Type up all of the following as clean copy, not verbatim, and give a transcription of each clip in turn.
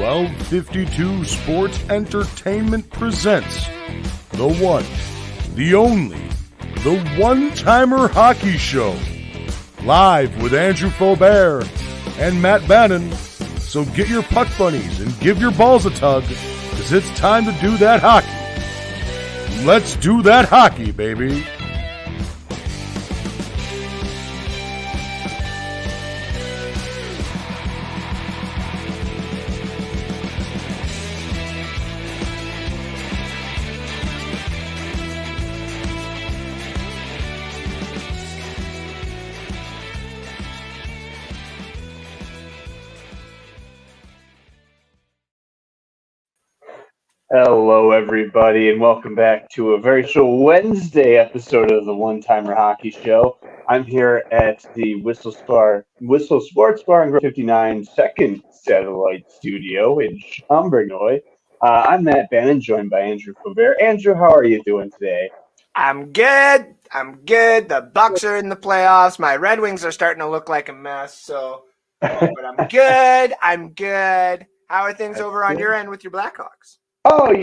1252 Sports Entertainment presents the one, the only, the One-Timer Hockey Show. Live with Andrew Faubert and Matt Bannon. So get your puck bunnies and give your balls a tug, because it's time to do that hockey. Let's do that hockey, baby. Hello, everybody, and welcome back to a very special Wednesday episode of the One-Timer Hockey Show. I'm here at the Whistle Sports Bar and 59 Second Satellite Studio in Schaumburg, Illinois. I'm Matt Bannon, joined by Andrew Faubert. Andrew, how are you doing today? I'm good. The Bucks are in the playoffs. My Red Wings are starting to look like a mess. But I'm good. How are things over on your end with your Blackhawks? Oh,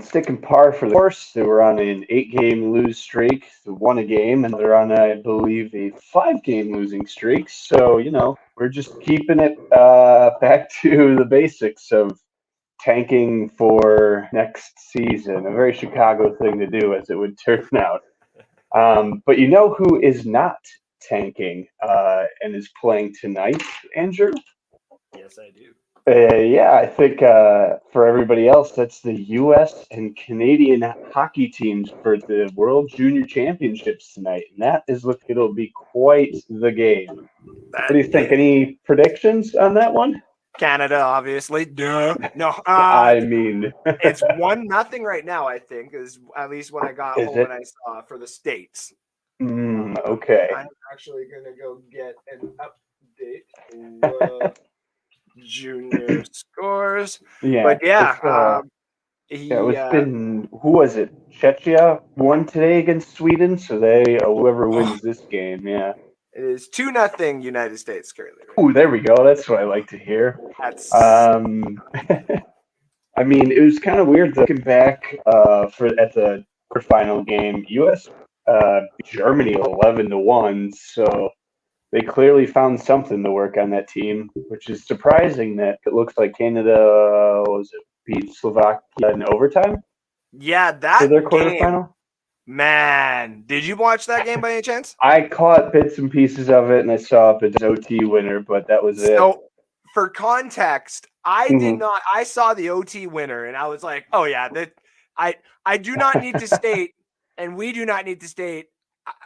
sticking par for the course. They were on an 8-game lose streak. They won a game, and they're on, I believe, a 5-game losing streak. So, we're just keeping it back to the basics of tanking for next season. A very Chicago thing to do, as it would turn out. But you know who is not tanking and is playing tonight, Andrew? Yes, I do. I think for everybody else, that's the U.S. and Canadian hockey teams for the World Junior Championships tonight, and that it'll be quite the game. What do you think? Any predictions on that one? Canada, obviously. Duh. No. It's 1-0 right now. I think is at least what I got home and I saw for the States. Okay. I'm actually gonna go get an update. Junior scores. Yeah. But who was it? Czechia won today against Sweden, so whoever wins this game, yeah. It is 2-0 United States currently. Right? Oh, there we go. That's what I like to hear. That's it was kind of weird looking back at the final game. US Germany 11-1, so they clearly found something to work on that team, which is surprising that it looks like Canada beat Slovakia in overtime. Yeah, that for their game. Quarterfinal. Man, did you watch that game by any chance? I caught bits and pieces of it, and I saw the OT winner, but that was it. So, for context, I did not. I saw the OT winner, and I was like, "Oh yeah, I do not need to state, and we do not need to state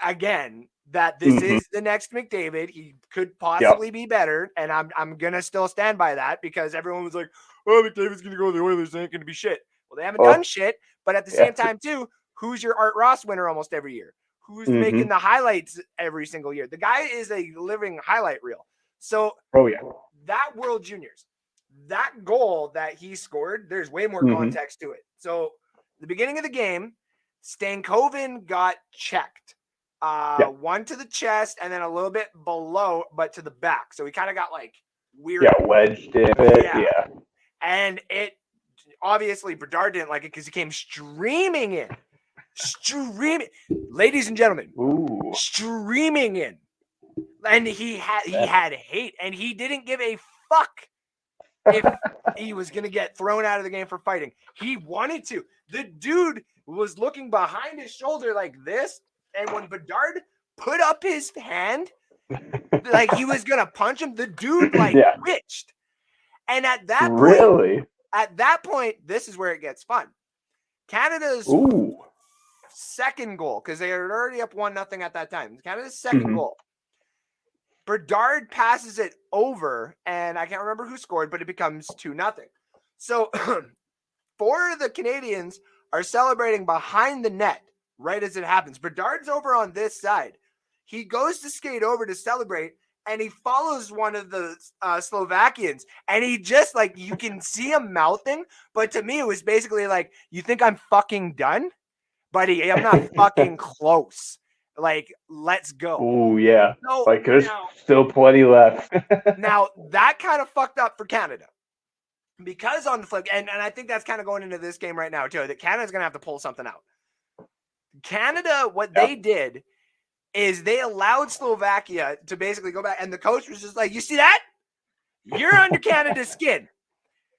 again." That this is the next McDavid. He could possibly be better, and I'm gonna still stand by that because everyone was like, "Oh, McDavid's gonna go to the Oilers. They ain't gonna be shit." Well, they haven't done shit, but at the same time, too, who's your Art Ross winner almost every year? Who's making the highlights every single year? The guy is a living highlight reel. So, that World Juniors, that goal that he scored, there's way more context to it. So, the beginning of the game, Stankoven got checked. One to the chest and then a little bit below, but to the back. So he kind of got like weird. Yeah, wedged in it. Yeah. And it obviously Bedard didn't like it because he came streaming in. Ladies and gentlemen, streaming in. And he had hate, and he didn't give a fuck if he was gonna get thrown out of the game for fighting. He wanted to. The dude was looking behind his shoulder like this. And when Bedard put up his hand, like he was gonna punch him, the dude twitched. And at that point, this is where it gets fun. Canada's second goal, because they are already up 1-0 at that time. Canada's second goal. Bedard passes it over, and I can't remember who scored, but it becomes 2-0. So for the Canadians are celebrating behind the net. Right as it happens. Bedard's over on this side. He goes to skate over to celebrate, and he follows one of the Slovakians. And he just, you can see him mouthing. But to me, it was basically like, you think I'm fucking done? Buddy, I'm not fucking close. Let's go. Oh, yeah. So, there's still plenty left. Now, that kind of fucked up for Canada. because on the flip, and I think that's kind of going into this game right now too, that Canada's going to have to pull something out. Canada, what they did is they allowed Slovakia to basically go back, and the coach was just like, you see that? You're under Canada's skin.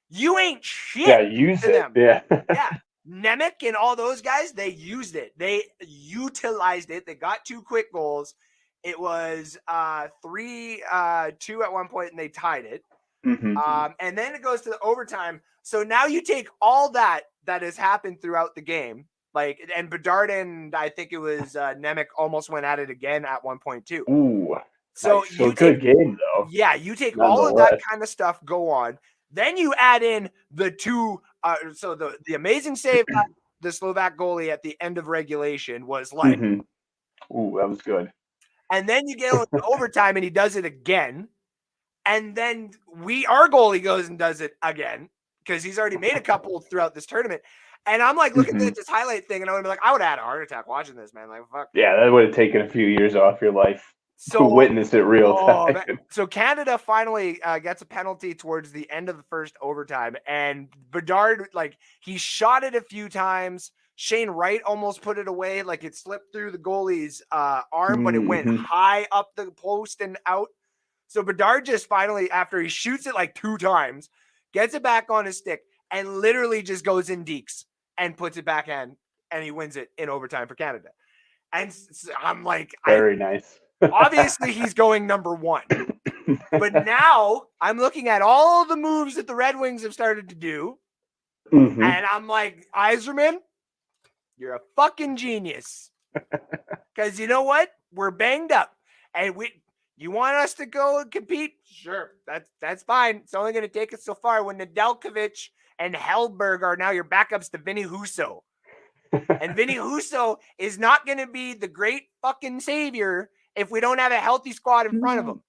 You ain't shit. Yeah, use it. Them. Yeah. Yeah. Nemec and all those guys, they used it. They utilized it. They got 2 quick goals. It was 3-2 at one point, and they tied it. Mm-hmm. And then it goes to the overtime. So now you take all that has happened throughout the game. Like, and Bedard and I think it was Nemec almost went at it again at one point too. Ooh. So nice. So good game though. Yeah, you take all of that kind of stuff, go on. Then you add in the 2. So the amazing save by the Slovak goalie at the end of regulation was like, ooh, that was good. And then you get into overtime and he does it again. And then our goalie goes and does it again because he's already made a couple throughout this tournament. And I'm like looking at this highlight thing, and I would be like, I would have had a heart attack watching this, man. Like, fuck. Yeah, that would have taken a few years off your life to witness it real time. Man. So Canada finally gets a penalty towards the end of the first overtime, and Bedard, like, he shot it a few times. Shane Wright almost put it away, like it slipped through the goalie's arm, but it went high up the post and out. So Bedard just finally, after he shoots it like 2 times, gets it back on his stick and literally just goes in deeks and puts it back in, and he wins it in overtime for Canada. And I'm like, very nice. Obviously, he's going number 1. But now I'm looking at all the moves that the Red Wings have started to do, and I'm like, Yzerman, you're a fucking genius. Because you know what? We're banged up, and you want us to go and compete? Sure, that's fine. It's only going to take us so far when Nedeljkovic and Hellberg are now your backups to Vinny Husso. And Vinny Husso is not going to be the great fucking savior if we don't have a healthy squad in front of him.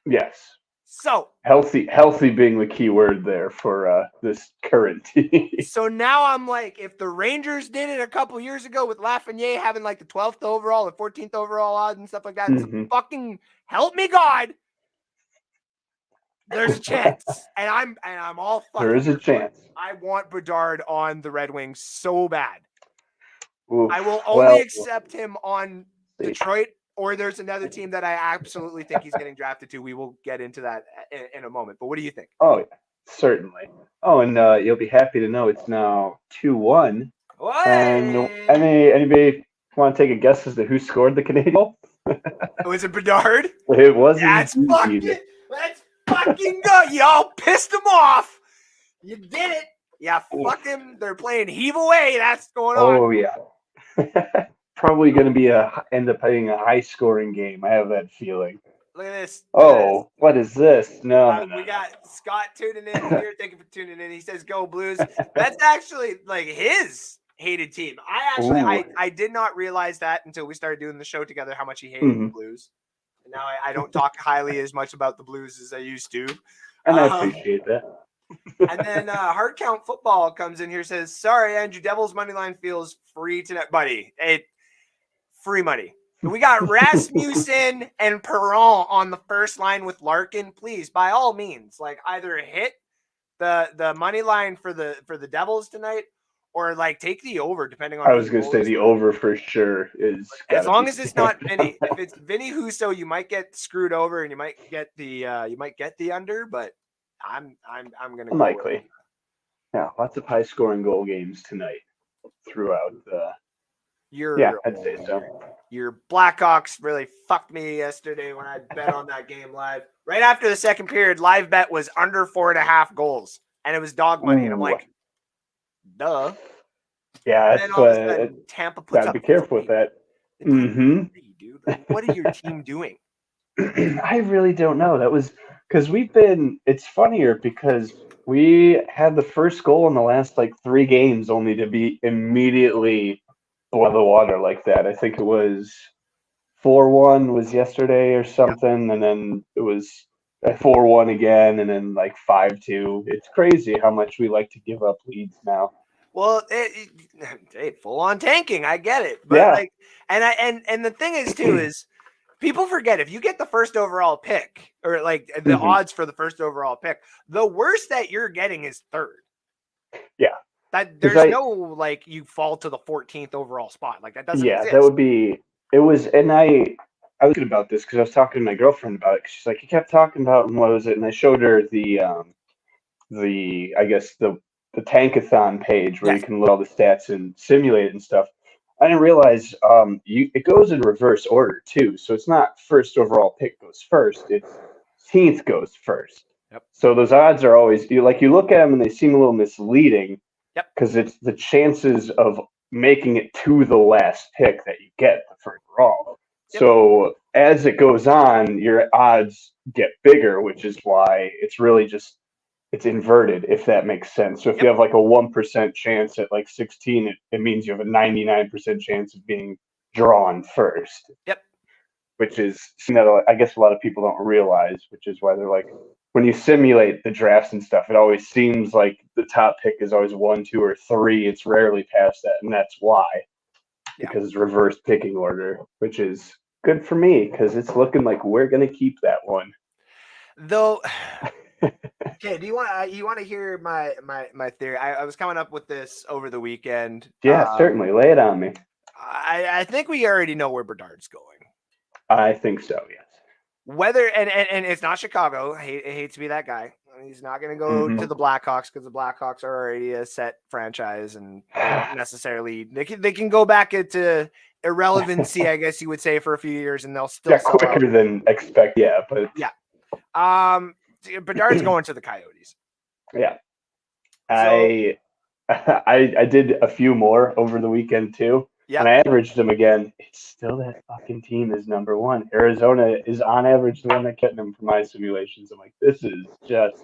Yes. So healthy being the key word there for this current team. So now I'm like, if the Rangers did it a couple years ago with Lafreniere having like the 12th overall, the 14th overall odds and stuff like that, fucking help me God. There's a chance, and I'm all fucking. There is a chance. I want Bedard on the Red Wings so bad. Oof. I will only accept him on Detroit, or there's another team that I absolutely think he's getting drafted to. We will get into that in a moment. But what do you think? Oh, yeah, certainly. Oh, and you'll be happy to know it's now 2-1. And anybody want to take a guess as to who scored the Canadian goal? Was it Bedard? It wasn't. Let's fucking go. Y'all pissed him off. You did it. Yeah, fuck him. They're playing heave away. That's going on. Oh, yeah. Probably going to end up having a high-scoring game. I have that feeling. Look at this. What is this? No. We got Scott tuning in here. Thank you for tuning in. He says, "Go Blues." That's actually like his hated team. I did not realize that until we started doing the show together, how much he hated the Blues. And now I don't talk highly as much about the Blues as I used to. And I appreciate that. And then Hard Count Football comes in here, says, "Sorry, Andrew, Devils money line feels free tonight, buddy. Free money. We got Rasmussen and Perron on the first line with Larkin. Please, by all means, like either hit the money line for the Devils tonight, or like take the over, depending on. I was going to say the over for sure is. As long as it's not Vinny. If it's Vinny Husso, you might get screwed over, and you might get the under, but I'm going to unlikely. Yeah, lots of high scoring goal games tonight throughout the. I'd say so. Your Blackhawks really fucked me yesterday when I bet on that game live. Right after the second period, live bet was under 4.5 goals, and it was dog money. And I'm like, duh. Yeah, that's what Tampa puts up. Gotta be careful with that. Dude, like, what is your team doing? I really don't know. That was because it's funnier because we had the first goal in the last like 3 games only to be immediately blow the water like that. I think it was 4-1 was yesterday or something, and then it was 4-1 again, and then like 5-2. It's crazy how much we like to give up leads now. Well, full on tanking. I get it, but and the thing is too is People forget if you get the first overall pick, or like the odds for the first overall pick, the worst that you're getting is third. Yeah. That there's no like you fall to the 14th overall spot. Like that doesn't exist. That would be it was and I was thinking about this because I was talking to my girlfriend about it. 'Cause she's like, you kept talking about and what was it? And I showed her the I guess the Tankathon page where you can look at all the stats and simulate it and stuff. I didn't realize it goes in reverse order too. So it's not first overall pick goes first, it's 10th goes first. Yep. So those odds are always you look at them and they seem a little misleading. Yep. Because it's the chances of making it to the last pick that you get the first overall. Yep. So as it goes on, your odds get bigger, which is why it's really just it's inverted, if that makes sense. So if you have like a 1% chance at like 16, it means you have a 99% chance of being drawn first. Yep. Which is something that I guess a lot of people don't realize, which is why they're like, when you simulate the drafts and stuff, it always seems like the top pick is always 1, 2, or 3. It's rarely past that, and that's why. Because it's reverse picking order, which is good for me because it's looking like we're gonna keep that one. Though, okay. Do you want to hear my theory? I was coming up with this over the weekend. Yeah, certainly. Lay it on me. I think we already know where Bedard's going. I think so. Yes. Whether and it's not Chicago. I hate to be that guy. He's not going to go to the Blackhawks because the Blackhawks are already a set franchise, and they don't necessarily they can go back into irrelevancy, I guess you would say, for a few years, and they'll still quicker than expect. Yeah, but Bedard's going to the Coyotes. Yeah, so, I did a few more over the weekend too. Yeah, and I averaged them again. It's still that fucking team is number one. Arizona is on average the one that kept them for my simulations. I'm like, this is just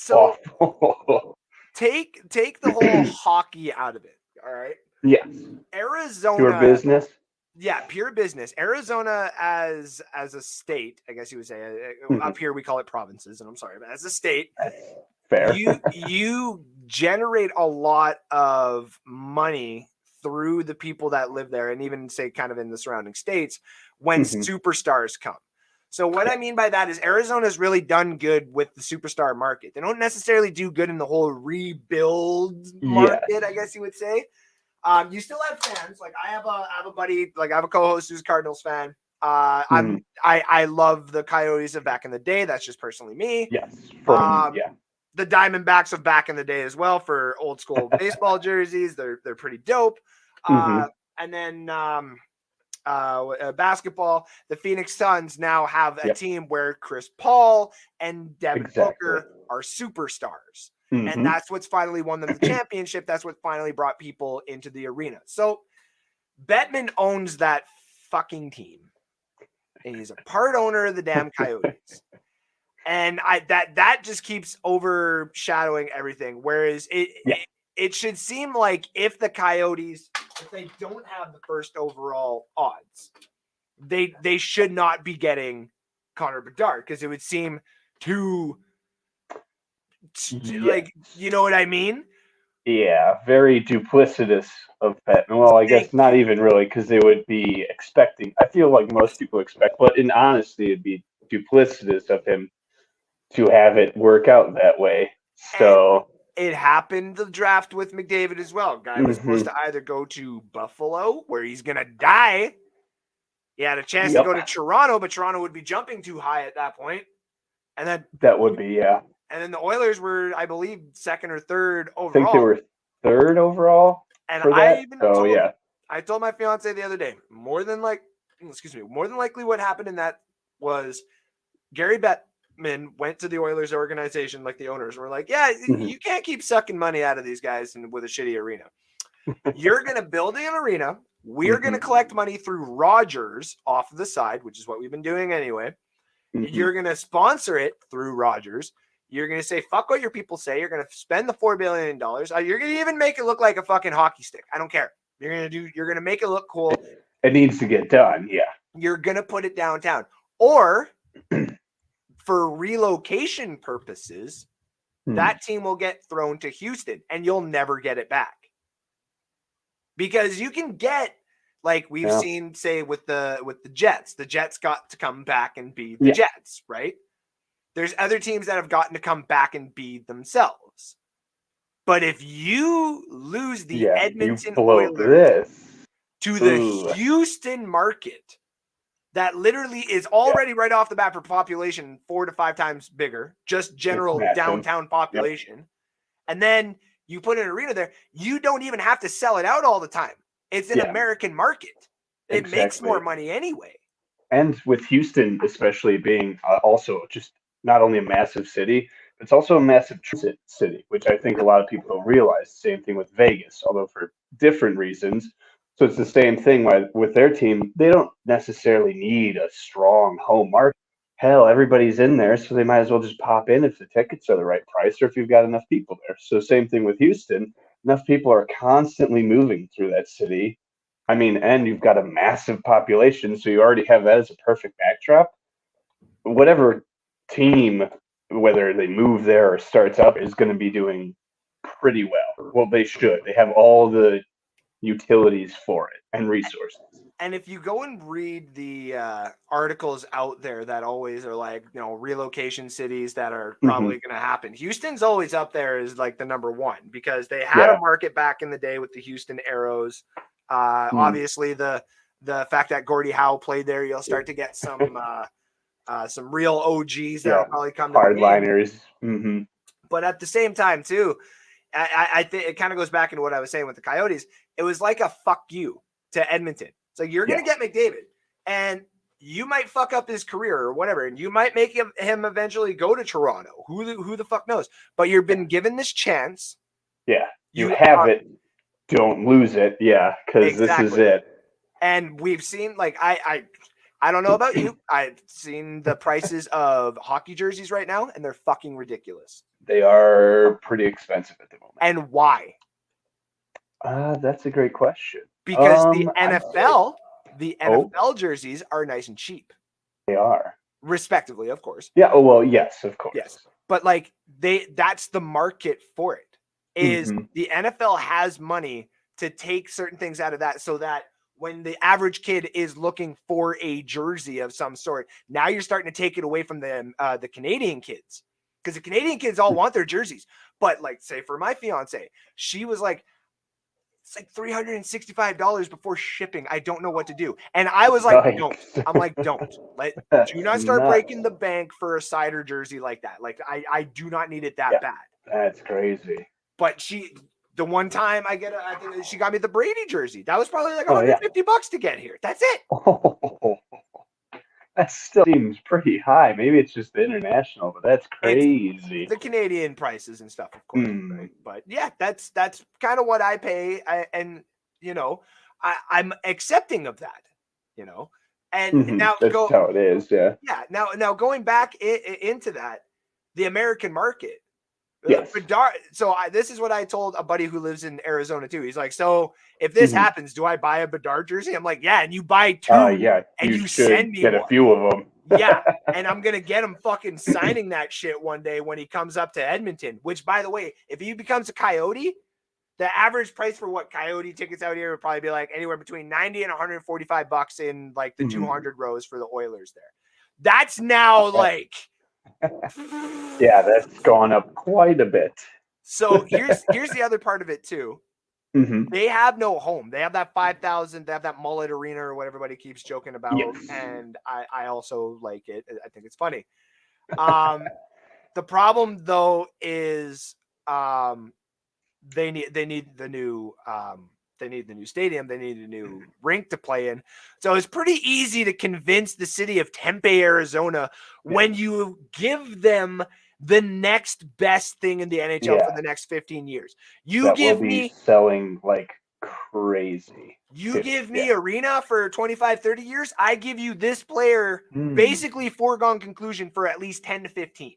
awful. Take the whole hockey out of it. All right. Yes. Arizona. Pure business. Yeah, pure business. Arizona as a state, I guess you would say. Up here we call it provinces, and I'm sorry, but as a state, that's fair. you generate a lot of money through the people that live there, and even say kind of in the surrounding states when superstars come. So what I mean by that is Arizona's really done good with the superstar market. They don't necessarily do good in the whole rebuild market, I guess you would say. You still have fans. Like I have a buddy, like I have a co-host who's a Cardinals fan. I love the Coyotes of back in the day. That's just personally me. Yes. The Diamondbacks of back in the day as well for old school baseball jerseys. They're pretty dope. And then basketball, the Phoenix Suns now have a team where Chris Paul and Devin Booker are superstars. And that's what's finally won them the championship. That's what finally brought people into the arena. So Bettman owns that fucking team. And he's a part owner of the damn Coyotes. And that just keeps overshadowing everything. Whereas it should seem like if the Coyotes, if they don't have the first overall odds, they should not be getting Connor Bedard, because it would seem too like, you know what I mean? Yeah, very duplicitous of Bettman. Well, I guess not even really, because they would be expecting. I feel like most people expect, but in honesty, it'd be duplicitous of him to have it work out that way. So and it happened the draft with McDavid as well. Guy was supposed to either go to Buffalo, where he's gonna die. He had a chance to go to Toronto, but Toronto would be jumping too high at that point. And then that would be And then the Oilers were, I believe, second or third overall. I think they were third overall. And I told my fiance the other day, more than likely what happened in that was Gary Bettman went to the Oilers organization, like the owners were like, you can't keep sucking money out of these guys with a shitty arena. You're going to build an arena. We're going to collect money through Rogers off of the side, which is what we've been doing anyway. You're going to sponsor it through Rogers. You're going to say, fuck what your people say. You're going to spend the $4 billion. You're going to even make it look like a fucking hockey stick. I don't care. You're going to make it look cool. It needs to get done. Yeah. You're going to put it downtown. Or for relocation purposes, that team will get thrown to Houston and you'll never get it back. Because you can get Like we've seen, say, with the Jets got to come back and be the Jets, right? There's other teams that have gotten to come back and be themselves. But if you lose the Edmonton Oilers to the Houston market, that literally is already right off the bat for population 4 to 5 times bigger, just general downtown population. And then you put an arena there, you don't even have to sell it out all the time. It's an American market. It makes more money anyway. And with Houston, especially being also just not only a massive city, it's also a massive transit city, which I think a lot of people don't realize. Same thing with Vegas, although for different reasons. So it's the same thing with their team. They don't necessarily need a strong home market. Hell, everybody's in there, so they might as well just pop in if the tickets are the right price or if you've got enough people there. So same thing with Houston. Enough people are constantly moving through that city. I mean, and you've got a massive population, so you already have that as a perfect backdrop. Whatever team, whether they move there or starts up, is going to be doing pretty well. Well, they should. They have all the utilities for it and resources. And if you go and read the articles out there that always are like, relocation cities that are probably going to happen, Houston's always up there as like the number one because they had a market back in the day with the Houston Aeros. Obviously, the fact that Gordie Howe played there, you'll start to get some real OGs that'll probably come to hardliners. But at the same time, too, I think it kind of goes back into what I was saying with the Coyotes. It was like a fuck you to Edmonton. So you're going to get McDavid, and you might fuck up his career or whatever, and you might make him eventually go to Toronto. Who the fuck knows? But you've been given this chance. Yeah, you have it. Don't lose it. Yeah, because this is it. And we've seen, like, I don't know about you. I've seen the prices of hockey jerseys right now, and they're fucking ridiculous. They are pretty expensive at the moment. And why? That's a great question. Because the NFL jerseys are nice and cheap. They are. Respectively, of course. Yeah, well, yes, of course. Yes. But like that's the market for it. Is the NFL has money to take certain things out of that so that when the average kid is looking for a jersey of some sort, now you're starting to take it away from the Canadian kids. Because the Canadian kids all want their jerseys. But like, say for my fiance, she was like, it's like $365 before shipping. I don't know what to do. And I was like, don't. I'm like, don't. Do not start breaking the bank for a cider jersey like that. Like, I do not need it that bad. That's crazy. But the one time I think she got me the Brady jersey. That was probably like $150 to get here. That's it. Oh, that still seems pretty high. Maybe it's just the international, but that's crazy. It's the Canadian prices and stuff, of course. Right? But yeah, that's kind of what I pay, and I'm accepting of that. And now that's how it is. Yeah. Yeah. Now going back into that, the American market. Yes. Bedard, this is what I told a buddy who lives in Arizona too. He's like, so if this happens, do I buy a Bedard jersey? I'm like, yeah, and you buy 2, and you send me get one. A few of them. Yeah, and I'm gonna get him fucking signing that shit one day when he comes up to Edmonton. Which, by the way, if he becomes a Coyote, the average price for what Coyote tickets out here would probably be like anywhere between $90 and $145 in like the 200 rows for the Oilers there. That's now like. Yeah, that's gone up quite a bit. So here's the other part of it too. They have no home. They have that 5,000. They have that mullet arena or what everybody keeps joking about, and I also like it. I think it's funny. The problem though is they need the new stadium. They need a new rink to play in. So it's pretty easy to convince the city of Tempe, Arizona, when you give them the next best thing in the NHL for the next 15 years. You give me selling like crazy. You give me arena for 25, 30 years. I give you this player basically foregone conclusion for at least 10 to 15.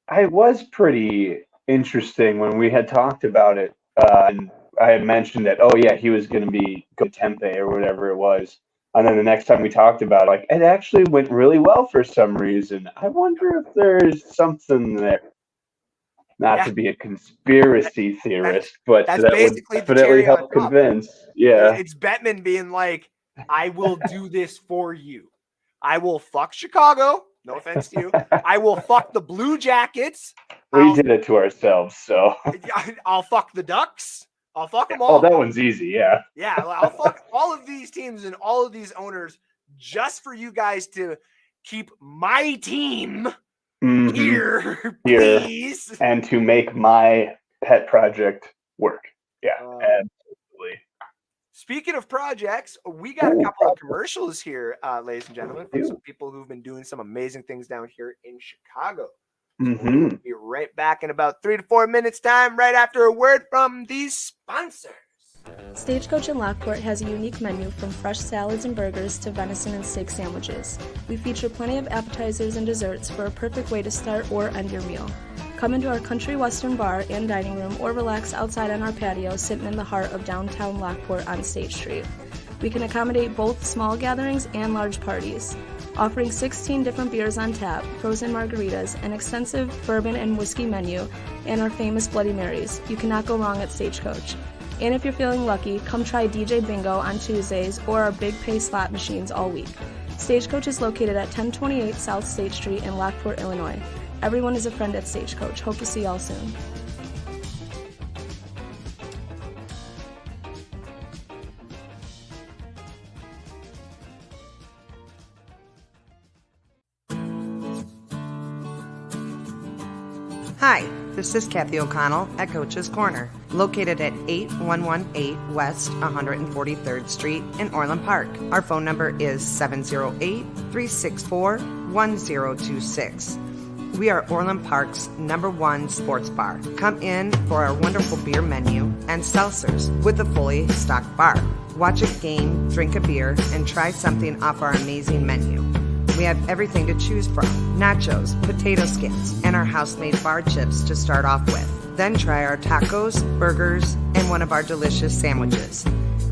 I was pretty interesting when we had talked about it. And I had mentioned that, he was going to be go to Tempe or whatever it was. And then the next time we talked about it, it actually went really well for some reason. I wonder if there's something there. Not to be a conspiracy theorist, but That's that would basically the definitely cherry on help top. convince. Yeah. It's Bettman being like, I will do this for you. I will fuck Chicago. No offense to you. I will fuck the Blue Jackets. We did it to ourselves, so. I'll fuck the Ducks. I'll fuck them Oh, all. that one's easy, yeah. Yeah, I'll fuck all of these teams and all of these owners just for you guys to keep my team here, please. And to make my pet project work. Yeah, absolutely. Speaking of projects, we got a couple of commercials here, ladies and gentlemen, from some people who've been doing some amazing things down here in Chicago. So we'll be right back in about 3 to 4 minutes time, right after a word from these sponsors. Stagecoach in Lockport has a unique menu from fresh salads and burgers to venison and steak sandwiches. We feature plenty of appetizers and desserts for a perfect way to start or end your meal. Come into our country western bar and dining room or relax outside on our patio sitting in the heart of downtown Lockport on State Street. We can accommodate both small gatherings and large parties. Offering 16 different beers on tap, frozen margaritas, an extensive bourbon and whiskey menu, and our famous Bloody Marys, you cannot go wrong at Stagecoach. And if you're feeling lucky, come try DJ Bingo on Tuesdays or our Big Pay slot machines all week. Stagecoach is located at 1028 South State Street in Lockport, Illinois. Everyone is a friend at Stagecoach. Hope to see y'all soon. Hi, this is Kathy O'Connell at Coach's Corner, located at 8118 West 143rd Street in Orland Park. Our phone number is 708-364-1026. We are Orland Park's #1 sports bar. Come in for our wonderful beer menu and seltzers with a fully stocked bar. Watch a game, drink a beer, and try something off our amazing menu. We have everything to choose from: nachos, potato skins, and our house-made bar chips to start off with. Then try our tacos, burgers, and one of our delicious sandwiches.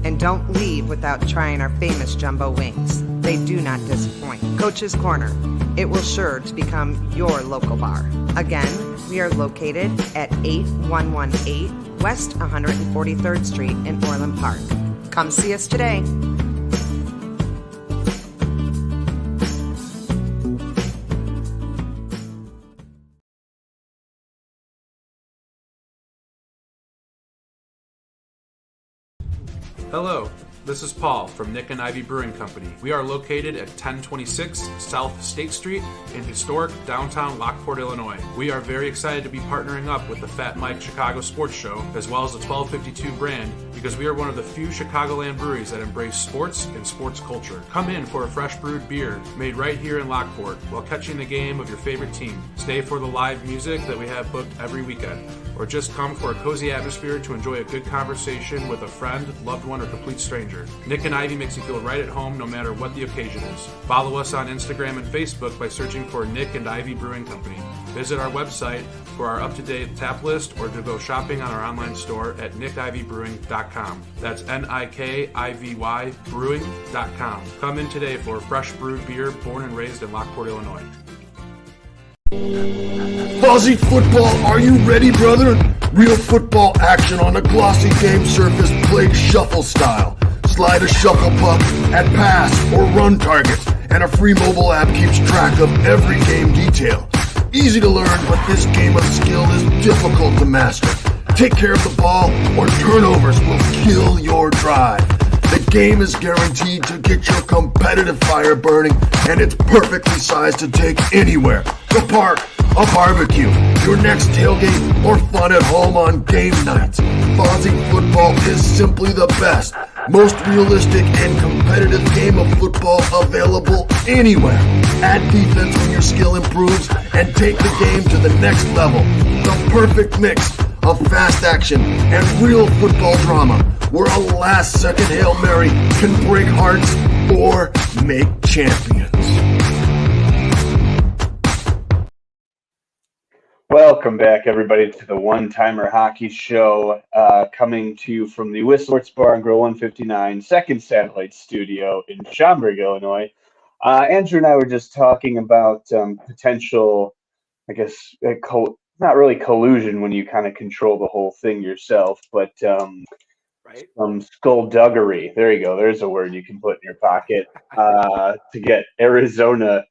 And don't leave without trying our famous jumbo wings. They do not disappoint. Coach's Corner. It will sure to become your local bar. Again, we are located at 8118 West 143rd Street in Orland Park. Come see us today. Hello, this is Paul from Nick and Ivy Brewing Company. We are located at 1026 South State Street in historic downtown Lockport, Illinois. We are very excited to be partnering up with the Fat Mike Chicago Sports Show as well as the 1252 brand because we are one of the few Chicagoland breweries that embrace sports and sports culture. Come in for a fresh brewed beer made right here in Lockport while catching the game of your favorite team. Stay for the live music that we have booked every weekend. Or just come for a cozy atmosphere to enjoy a good conversation with a friend, loved one, or complete stranger. Nick and Ivy makes you feel right at home no matter what the occasion is. Follow us on Instagram and Facebook by searching for Nick and Ivy Brewing Company. Visit our website for our up-to-date tap list or to go shopping on our online store at nickivybrewing.com. That's Nikivy brewing.com. Come in today for a fresh brewed beer born and raised in Lockport, Illinois. Fuzzy football, are you ready, brother? Real football action on a glossy game surface played shuffle style. Slide a shuffle puck at pass or run targets, and a free mobile app keeps track of every game detail. Easy to learn, but this game of skill is difficult to master. Take care of the ball, or turnovers will kill your drive. The game is guaranteed to get your competitive fire burning, and it's perfectly sized to take anywhere. The park, a barbecue, your next tailgate, or fun at home on game nights. Fuzzy football is simply the best, most realistic and competitive game of football available anywhere. Add defense when your skill improves and take the game to the next level. The perfect mix of fast action and real football drama, where a last-second Hail Mary can break hearts or make champions. Welcome back, everybody, to the One Timer Hockey Show, coming to you from the Whistler Sports Bar and Grill 159, second satellite studio in Schaumburg, Illinois. Andrew and I were just talking about potential, I guess, not really collusion when you kind of control the whole thing yourself, but right? skullduggery. There you go. There's a word you can put in your pocket to get Arizona,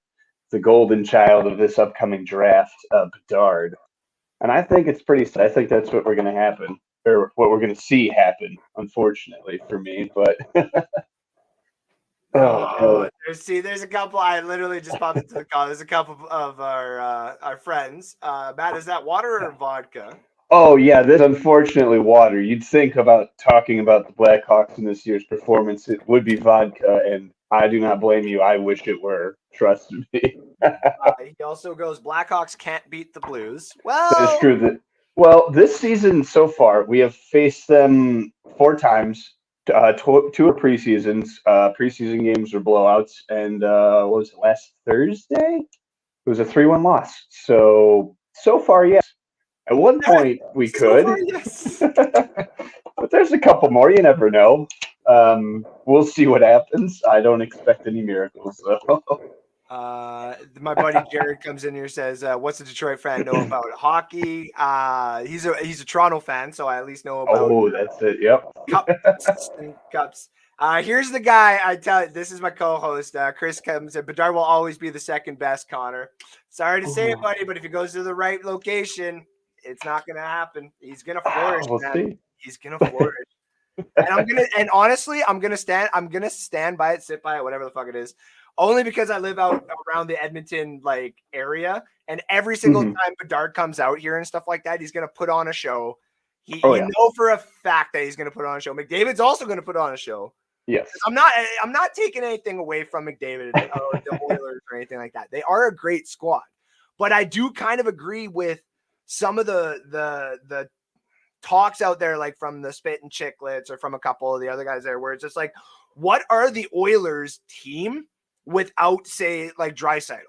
the golden child of this upcoming draft, Bedard. And I think it's pretty. I think that's what we're going to happen, or what we're going to see happen. Unfortunately for me, but oh, There's a couple. I literally just popped into the call. There's a couple of our friends. Matt, is that water or vodka? oh yeah, this unfortunately water. You'd think about talking about the Blackhawks in this year's performance, it would be vodka, and I do not blame you. I wish it were. Trust me. He also goes, Blackhawks can't beat the Blues. That is Well, true. Well, this season so far, we have faced them 4 times. Two are preseasons. Preseason games were blowouts, and what was it, last Thursday? It was a 3-1 loss. So far, yes. At one point, we so far, could, yes. but there's a couple more. You never know. We'll see what happens. I don't expect any miracles, though. My buddy Jared comes in here and says, "What's a Detroit fan know about hockey?" He's a Toronto fan, so I at least know about. Oh, that's it. Yep. Cups and cups. Here's the guy. I tell you, this is my co-host. Chris comes in. Bedard will always be the second best, Connor. Sorry to say it, buddy, but if he goes to the right location, it's not going to happen. He's going to flourish. We'll see. He's going to flourish. And honestly, I'm going to stand by it, sit by it, whatever the fuck it is. Only because I live out around the Edmonton area, and every single time Bedard comes out here and stuff like that, he's going to put on a show. You know for a fact that he's going to put on a show. McDavid's also going to put on a show. Yes. I'm not taking anything away from McDavid or the Oilers or anything like that. They are a great squad, but I do kind of agree with some of the talks out there, like from the Spit and Chicklets or from a couple of the other guys there, where it's just like, what are the Oilers team without, say, like Draisaitl?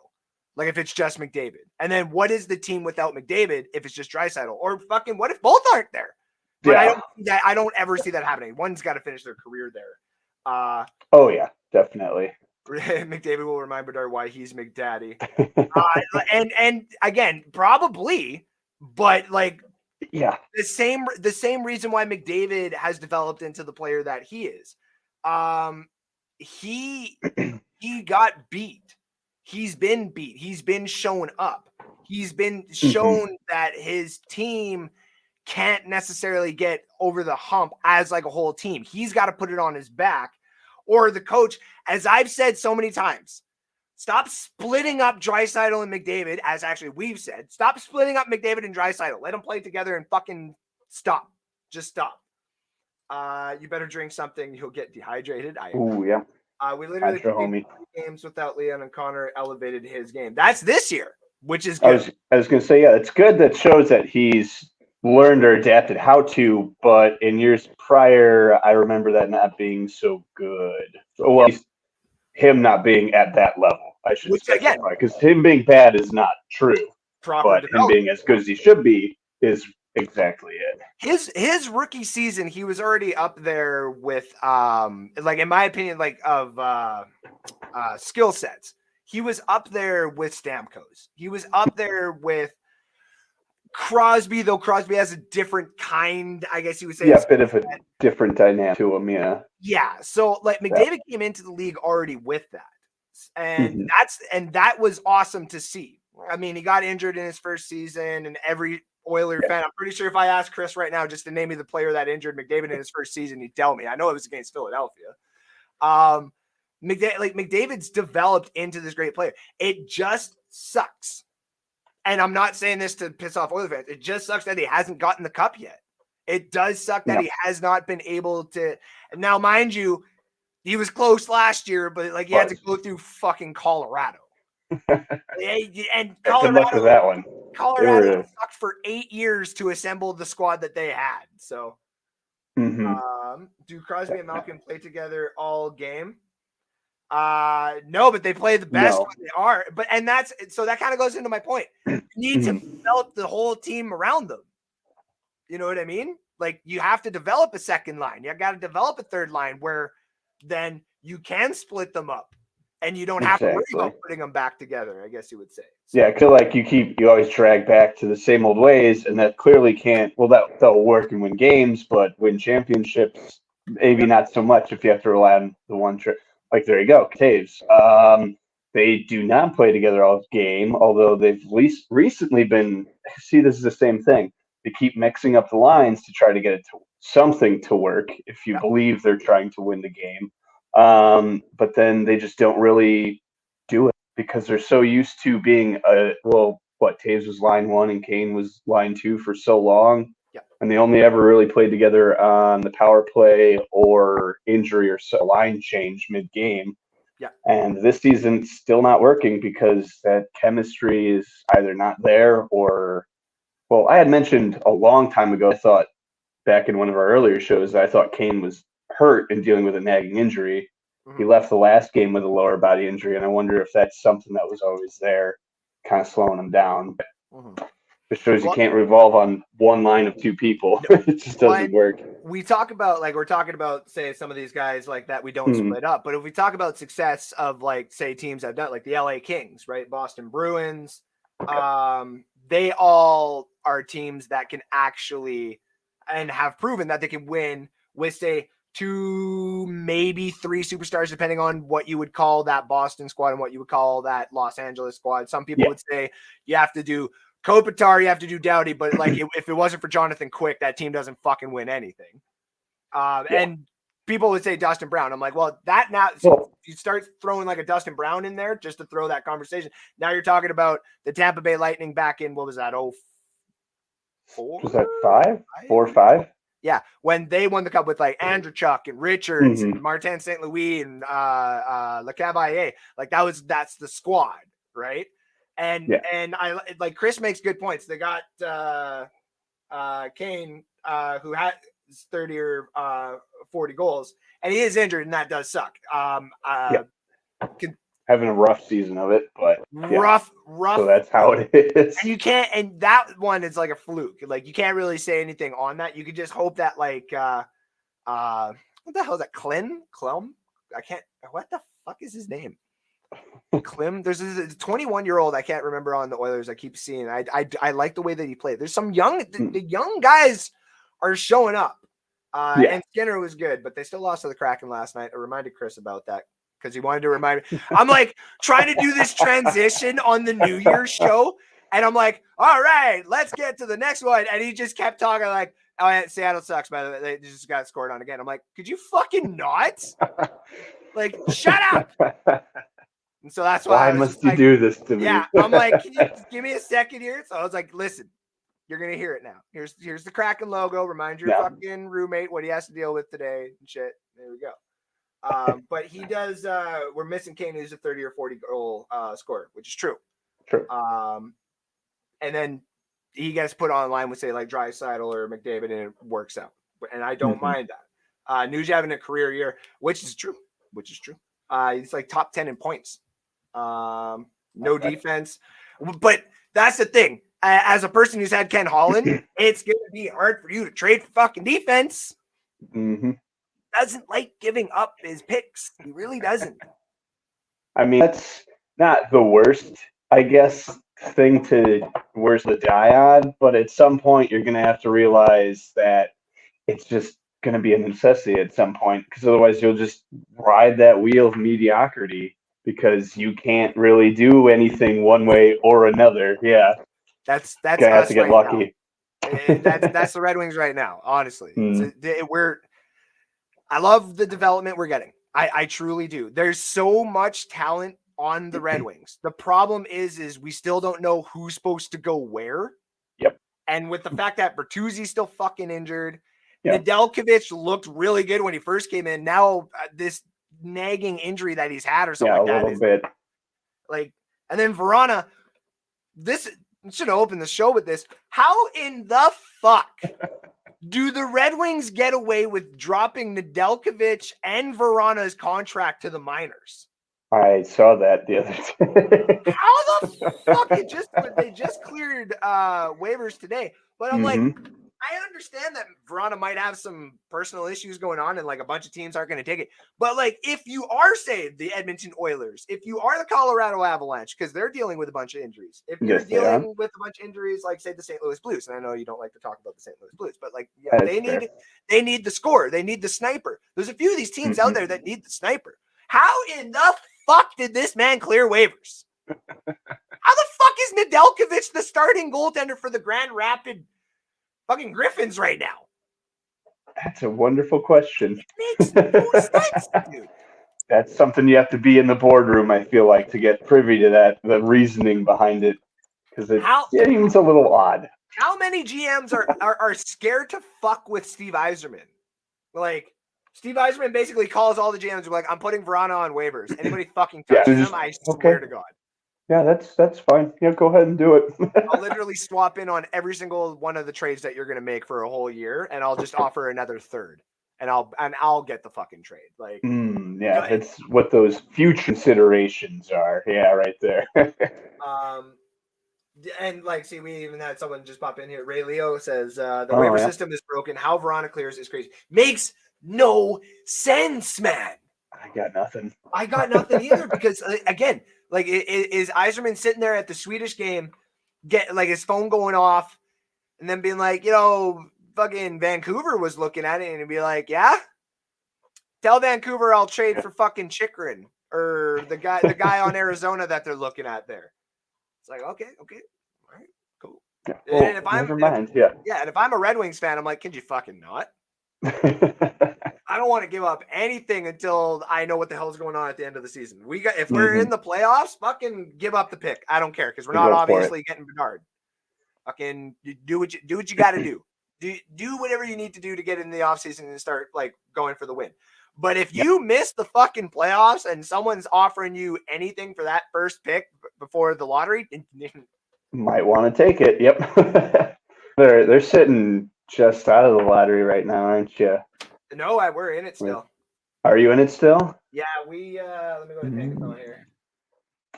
Like if it's just McDavid. And then what is the team without McDavid if it's just Draisaitl? Or fucking what if both aren't there? But I don't ever see that happening. One's got to finish their career there. Oh yeah, definitely. McDavid will remind Bedard why he's McDaddy. And again, probably, but like yeah, the same reason why McDavid has developed into the player that he is. He got beat. He's been beat. He's been shown up. He's been shown that his team can't necessarily get over the hump as like a whole team. He's got to put it on his back, or the coach, as I've said so many times, stop splitting up Draisaitl and McDavid, as actually we've said. Stop splitting up McDavid and Draisaitl. Let them play together and fucking stop. Just stop. You better drink something. You'll get dehydrated. Oh yeah. We literally played games without Leon, and Connor elevated his game. That's this year, which is good. I was going to say, yeah, it's good. That shows that he's learned or adapted how to, but in years prior, I remember that not being so good. Well, him not being at that level, I should say. Again, because him being bad is not true. But him being as good as he should be is exactly it. His rookie season, he was already up there with like, in my opinion, like of skill sets. He was up there with Stamkos. He was up there with Crosby, though Crosby has a different kind, I guess you would say. Yeah, a bit of a different dynamic to him, yeah. Yeah. So like McDavid came into the league already with that. And that was awesome to see. I mean, he got injured in his first season, and every Oiler fan, I'm pretty sure if I asked Chris right now just to name me the player that injured McDavid in his first season, he'd tell me. I know it was against Philadelphia. McDavid's developed into this great player. It just sucks. And I'm not saying this to piss off Oiler fans. It just sucks that he hasn't gotten the cup yet. It does suck that he has not been able to. Now, mind you, he was close last year, but like he had to go through fucking Colorado. And Colorado, good luck with that one. Colorado sucked for 8 years to assemble the squad that they had. So, do Crosby and Malkin play together all game? No, but they play the best when they are. But that kind of goes into my point. You need to develop the whole team around them. You know what I mean? Like you have to develop a second line. You got to develop a third line where then you can split them up and you don't have to worry about putting them back together, I guess you would say. So, yeah, because like you always drag back to the same old ways, and that clearly can't. Well, that'll work and win games, but win championships, maybe not so much if you have to rely on the one trip. Like there you go, Taves. They do not play together all game, although they've recently been. See, this is the same thing. They keep mixing up the lines to try to get it to something to work. If you believe they're trying to win the game, but then they just don't really do it because they're so used to being Taves was line 1 and Kane was line 2 for so long, and they only ever really played together on the power play or injury or line change mid game. Yeah. And this season's still not working because that chemistry is either not there or, well, I had mentioned a long time ago, I thought back in one of our earlier shows, I thought Kane was hurt and dealing with a nagging injury. Mm-hmm. He left the last game with a lower body injury, and I wonder if that's something that was always there, kind of slowing him down. Mm-hmm. It shows you can't revolve on one line of two people. No. It just doesn't work. We talk about, like, we're talking about, say, some of these guys like that we don't split up. But if we talk about success of, like, say, teams that have done, like the LA Kings, right? Boston Bruins, they all are teams that can actually and have proven that they can win with, say, 2, maybe 3 superstars, depending on what you would call that Boston squad and what you would call that Los Angeles squad. Some people would say you have to do Kopitar, you have to do Doughty, but like if it wasn't for Jonathan Quick, that team doesn't fucking win anything. And people would say Dustin Brown. I'm like, well, that now you start throwing like a Dustin Brown in there just to throw that conversation. Now you're talking about the Tampa Bay Lightning back in, what was that? 04? Was that 5? 4 or 5? Yeah, when they won the cup with like Andrew Chuck and Richards and Martin St. Louis and Le Cavalier, like that's the squad, right? And I like Chris makes good points. They got Kane, who had 30 or 40 goals, and he is injured, and that does suck. Having a rough season of it, but rough. So that's how it is. And you can't, and that one is like a fluke. Like you can't really say anything on that. You could just hope that like, what the hell is that? Clem? I can't. What the fuck is his name? Clem. There's a 21-year-old I can't remember on the Oilers. I keep seeing. I like the way that he played. There's some the young guys are showing up. And Skinner was good, but they still lost to the Kraken last night. I reminded Chris about that because he wanted to remind me. I'm like trying to do this transition on the New Year's show, and I'm like, all right, let's get to the next one. And he just kept talking like, oh, yeah, Seattle sucks, by the way. They just got scored on again. I'm like, could you fucking not? Like, shut up. And so that's why must you do this to me? Yeah, I'm like, can you just give me a second here? So I was like, listen, you're gonna hear it now. Here's the Kraken logo. Remind your fucking roommate what he has to deal with today and shit. There we go. But he does. We're missing Kane, who's a 30 or 40 goal scorer, which is true. True. And then he gets put online with say like Draisaitl or McDavid, and it works out. And I don't mind that. Nuge having a career year, which is true. He's like top 10 in points. No defense, but that's the thing. As a person who's had Ken Holland, it's gonna be hard for you to trade for fucking defense. Doesn't like giving up his picks. He really doesn't. I mean, that's not the worst, I guess, thing to die on, but at some point you're gonna have to realize that it's just going to be a necessity at some point, because otherwise you'll just ride that wheel of mediocrity because you can't really do anything one way or another. Yeah, that's gonna have to get lucky. That's the Red Wings right now. Honestly, I love the development we're getting. I truly do. There's so much talent on the Red Wings. The problem is we still don't know who's supposed to go where. Yep. And with the fact that Bertuzzi's still fucking injured. Nedeljkovic looked really good when he first came in. Now this nagging injury that he's had or something like that. A little bit. Like, and then Verona, this should have opened the show with this. How in the fuck do the Red Wings get away with dropping Nedeljkovic and Verona's contract to the minors? I saw that the other day. How the fuck? They just cleared waivers today. But I'm like, I understand that Verona might have some personal issues going on and like a bunch of teams aren't going to take it. But like if you are, say, the Edmonton Oilers, if you are the Colorado Avalanche, because they're dealing with a bunch of injuries. If you're dealing with a bunch of injuries, like say the St. Louis Blues, and I know you don't like to talk about the St. Louis Blues, but like they need the scorer, they need the sniper. There's a few of these teams out there that need the sniper. How in the fuck did this man clear waivers? How the fuck is Nedeljkovic the starting goaltender for the Grand Rapid fucking Griffins right now? That's a wonderful question. It makes no sense, dude. That's something you have to be in the boardroom, I feel like, to get privy to that, the reasoning behind it. Because it seems a little odd. How many GMs are scared to fuck with Steve Yzerman? Like, Steve Yzerman basically calls all the GMs like, I'm putting Verona on waivers. Anybody fucking touches him, I swear to God. Yeah, that's fine. Yeah, go ahead and do it. I'll literally swap in on every single one of the trades that you're going to make for a whole year, and I'll just offer another third, and I'll get the fucking trade. Like, yeah, that's what those future considerations are. Yeah, right there. And like, see, we even had someone just pop in here. Ray Leo says the waiver system is broken. How Verona clears is crazy. Makes no sense, man. I got nothing either because again. Like, is Yzerman sitting there at the Swedish game, get like his phone going off, and then being like, fucking Vancouver was looking at it, and he'd be like, yeah, tell Vancouver I'll trade for fucking Chikrin or the guy on Arizona that they're looking at there. It's like, okay, all right, cool. Yeah. Well, and if I'm a Red Wings fan, I'm like, can you fucking not? I don't want to give up anything until I know what the hell is going on at the end of the season. If we're in the playoffs, fucking give up the pick. I don't care because we're not obviously getting Bedard. Fucking do what you got to do. Do whatever you need to do to get in the offseason and start like going for the win. But if you miss the fucking playoffs and someone's offering you anything for that first pick before the lottery, might want to take it. Yep. They're sitting just out of the lottery right now, aren't you? No, we're in it still. Are you in it still? Yeah, we let me go to Tankathon here.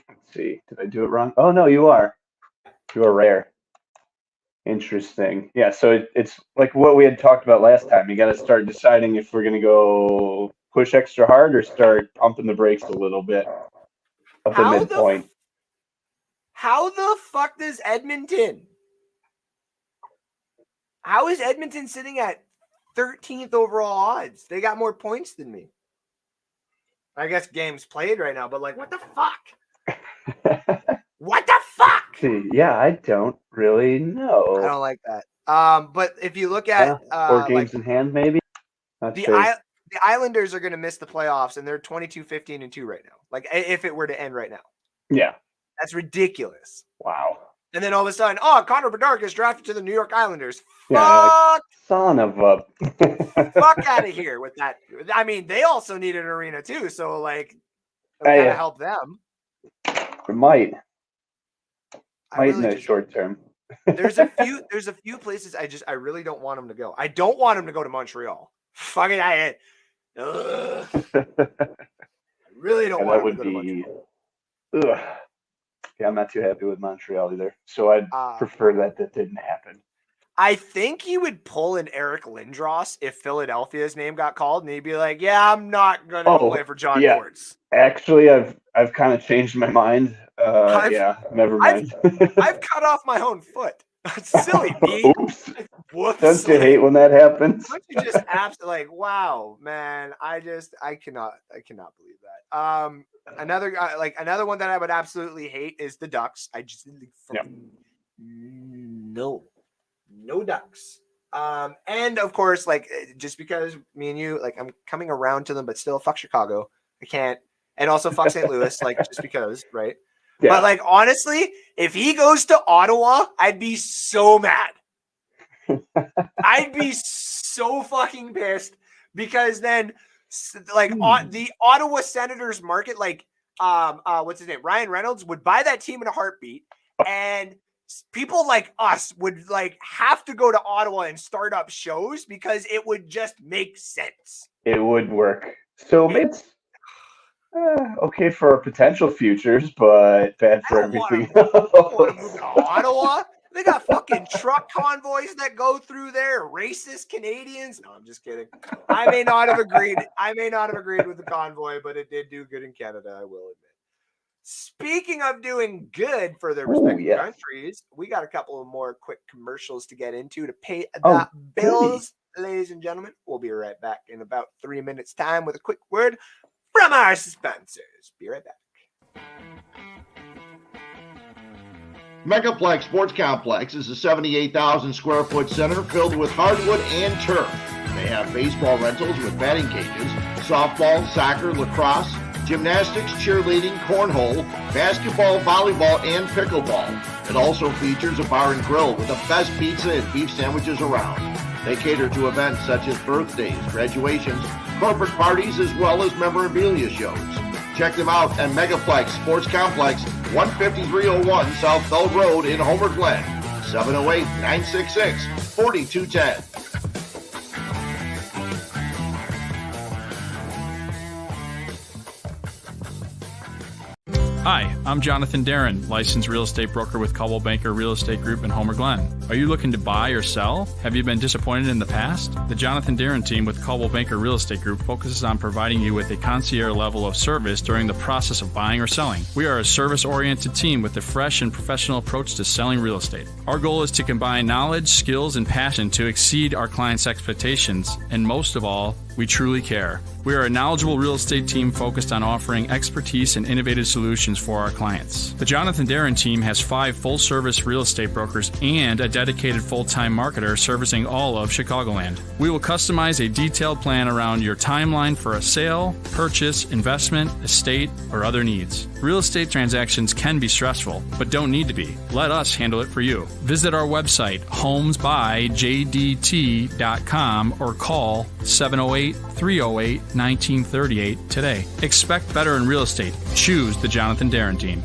Let's see. Did I do it wrong? Oh no, you are. You are rare. Interesting. Yeah, so it's like what we had talked about last time. You got to start deciding if we're going to go push extra hard or start pumping the brakes a little bit at the midpoint. How the fuck does Edmonton? How is Edmonton sitting at 13th overall odds? They got more points than me. I guess games played right now, but like, what the fuck? What the fuck? Yeah, I don't really know. I don't like that. But if you look at 4 games in hand, maybe the Islanders are going to miss the playoffs, and they're 22-15-2 right now. Like, if it were to end right now, yeah, that's ridiculous. Wow. And then all of a sudden, Connor Bedard gets drafted to the New York Islanders. Yeah, like, son of a fuck out of here with that. I mean, they also need an arena too, so like, gotta help them. It might in the short term. There's a few places I really don't want them to go. I don't want them to go to Montreal. Fucking I really don't want them to go to Montreal. Ugh. Yeah, I'm not too happy with Montreal either. So I'd prefer that didn't happen. I think he would pull an Eric Lindros if Philadelphia's name got called, and he'd be like, "Yeah, I'm not gonna play for John Gord's." Actually, I've kind of changed my mind. Never mind. I've cut off my own foot. That's silly, me. Oops. Whoops. Don't you hate when that happens? Don't you just absolutely like, wow, man? I cannot believe that. Another one that I would absolutely hate is the Ducks. I just no Ducks. And of course, like, just because me and you, like, I'm coming around to them, but still, fuck Chicago. I can't. And also fuck St. Louis, like, just because, right? Yeah. But like, honestly, if he goes to Ottawa, I'd be so mad. I'd be so fucking pissed because then, like, the Ottawa Senators market, like, what's his name? Ryan Reynolds would buy that team in a heartbeat, and people like us would like have to go to Ottawa and start up shows because it would just make sense. It would work. So it's okay for our potential futures, but bad for everything. I don't want to move to Ottawa. They got fucking truck convoys that go through there. Racist Canadians. No, I'm just kidding. I may not have agreed with the convoy, but it did do good in Canada, I will admit. Speaking of doing good for their respective countries, we got a couple of more quick commercials to get into to pay the bills, ladies and gentlemen. We'll be right back in about 3 minutes' time with a quick word from our sponsors. Be right back. Megaplex Sports Complex is a 78,000 square foot center filled with hardwood and turf. They have baseball rentals with batting cages, softball, soccer, lacrosse, gymnastics, cheerleading, cornhole, basketball, volleyball, and pickleball. It also features a bar and grill with the best pizza and beef sandwiches around. They cater to events such as birthdays, graduations, corporate parties, as well as memorabilia shows. Check them out at Megaplex Sports Complex, 15301 South Bell Road in Homer Glen, 708-966-4210. Hi, I'm Jonathan Darren, licensed real estate broker with Coldwell Banker Real Estate Group in Homer Glen. Are you looking to buy or sell? Have you been disappointed in the past? The Jonathan Darren team with Coldwell Banker Real Estate Group focuses on providing you with a concierge level of service during the process of buying or selling. We are a service-oriented team with a fresh and professional approach to selling real estate. Our goal is to combine knowledge, skills, and passion to exceed our clients' expectations, and most of all, we truly care. We are a knowledgeable real estate team focused on offering expertise and innovative solutions for our clients. The Jonathan Darren team has 5 full-service real estate brokers and a dedicated full-time marketer servicing all of Chicagoland. We will customize a detailed plan around your timeline for a sale, purchase, investment, estate, or other needs. Real estate transactions can be stressful, but don't need to be. Let us handle it for you. Visit our website, homesbyjdt.com, or call 708-308-1938 today. Expect better in real estate. Choose the Jonathan Darren team.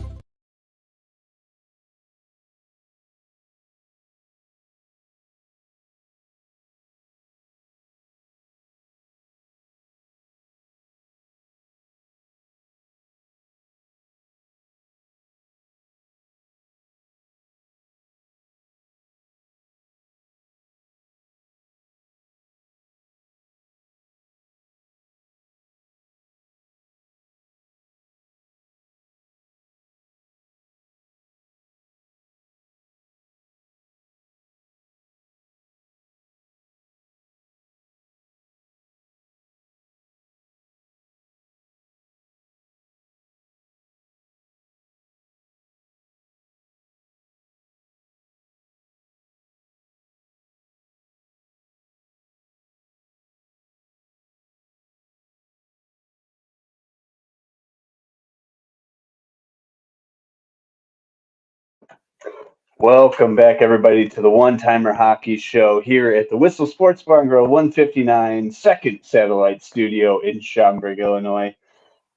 Welcome back, everybody, to the One Timer Hockey Show here at the Whistle Sports Bar and Grill 159 Second Satellite Studio in Schaumburg, Illinois.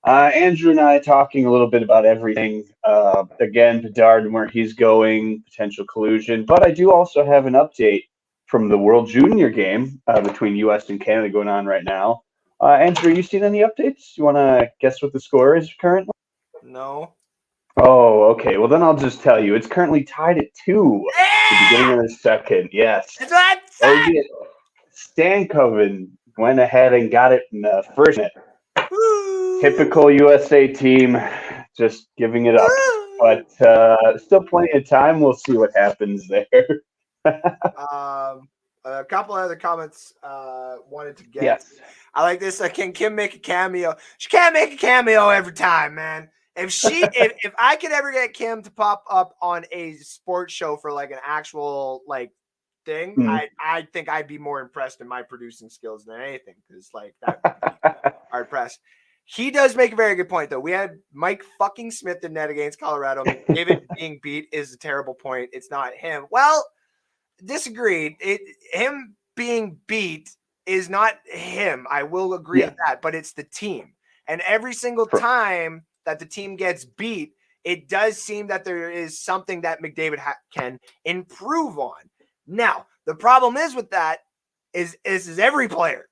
Andrew and I talking a little bit about everything. Again, Bedard and where he's going, potential collusion. But I do also have an update from the World Junior game between U.S. and Canada going on right now. Andrew, you seen any updates? You want to guess what the score is currently? No. Oh, okay. Well, then I'll just tell you. It's currently tied at 2 at the beginning of the second. Yes. That's what I said. Stankoven went ahead and got it in the first minute. Typical USA team, just giving it up. But still plenty of time. We'll see what happens there. A couple other comments wanted to get. Yes. I like this. Can Kim make a cameo? She can't make a cameo every time, man. If I could ever get Kim to pop up on a sports show for like an actual like thing, I think I'd be more impressed in my producing skills than anything, because like that would be hard pressed. He does make a very good point though. We had Mike fucking Smith in net against Colorado. David being beat is a terrible point. It's not him. Well, disagreed. Him being beat is not him. I will agree with that, but it's the team. And every single time that the team gets beat, it does seem that there is something that McDavid can improve on. Now, the problem is with that is every player,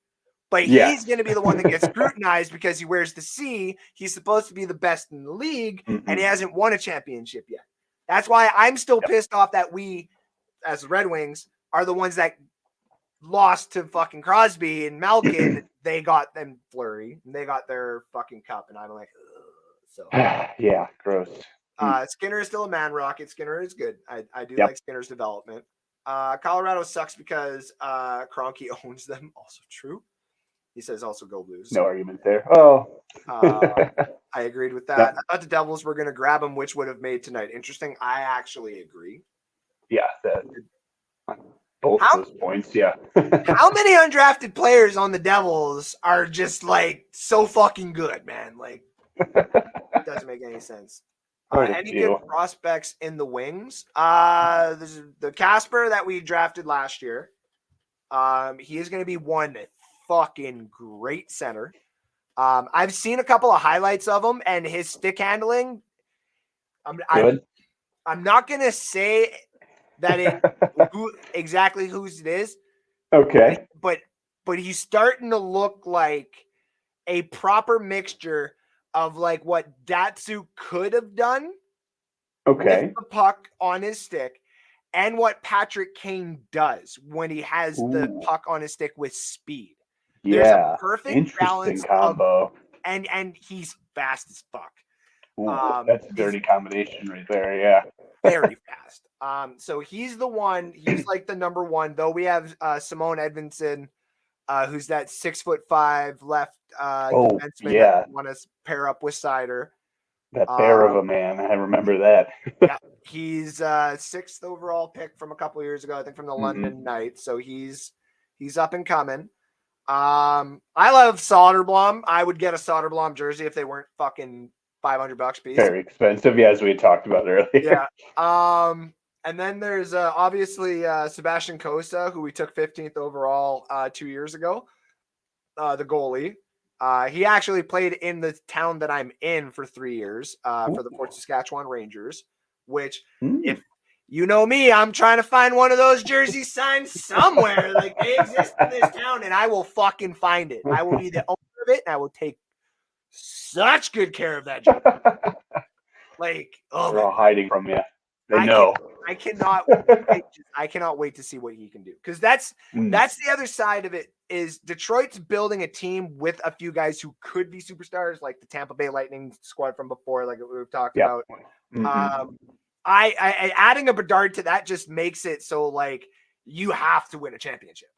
but he's going to be the one that gets scrutinized because he wears the C. He's supposed to be the best in the league, and he hasn't won a championship yet. That's why I'm still pissed off that we as the Red Wings, are the ones that lost to fucking Crosby and Malkin. They got them Fleury, and they got their fucking cup, and I'm like, ugh. So yeah, gross. Skinner is still a man rocket. Skinner is good. I do Yep. like Skinner's development. Colorado sucks because Kroenke owns them. Also true. He says also go Blues. No argument there. Oh. I agreed with that. Yep. I thought the Devils were going to grab him, which would have made tonight interesting. I actually agree. Yeah, both How- those points, yeah. How many undrafted players on the Devils are just like so fucking good, man? Like, it doesn't make any sense. Any good prospects in the wings? There's the Casper that we drafted last year. He is going to be one fucking great center. I've seen a couple of highlights of him and his stick handling. I'm not going to say that exactly whose it is. Okay. But he's starting to look like a proper mixture of like what Datsyuk could have done with the puck on his stick and what Patrick Kane does when he has the puck on his stick with speed. There's a perfect balance combo. And he's fast as fuck. Ooh, that's a dirty combination right there, yeah. Very fast. So he's the one, he's like the number one, though we have Simone Edvinsson, who's that 6'5" left defenseman that want to pair up with Sider. That bear of a man, I remember that. Yeah, he's 6th overall pick from a couple years ago, I think from the London Knights. So he's up and coming. I love Soderblom. I would get a Soderblom jersey if they weren't fucking $500 a piece. Very expensive, yeah, as we had talked about earlier. Yeah. And then there's obviously Sebastian Costa, who we took 15th overall 2 years ago, the goalie. He actually played in the town that I'm in for 3 years for the Fort Saskatchewan Rangers, which if you know me, I'm trying to find one of those jerseys signed somewhere. Like they exist in this town and I will fucking find it. I will be the owner of it and I will take such good care of that jersey. Like, they're all hiding from you. They know. I cannot wait to see what he can do. Because that's the other side of it is Detroit's building a team with a few guys who could be superstars, like the Tampa Bay Lightning squad from before, like we were talking about. I adding a Bedard to that just makes it so like you have to win a championship.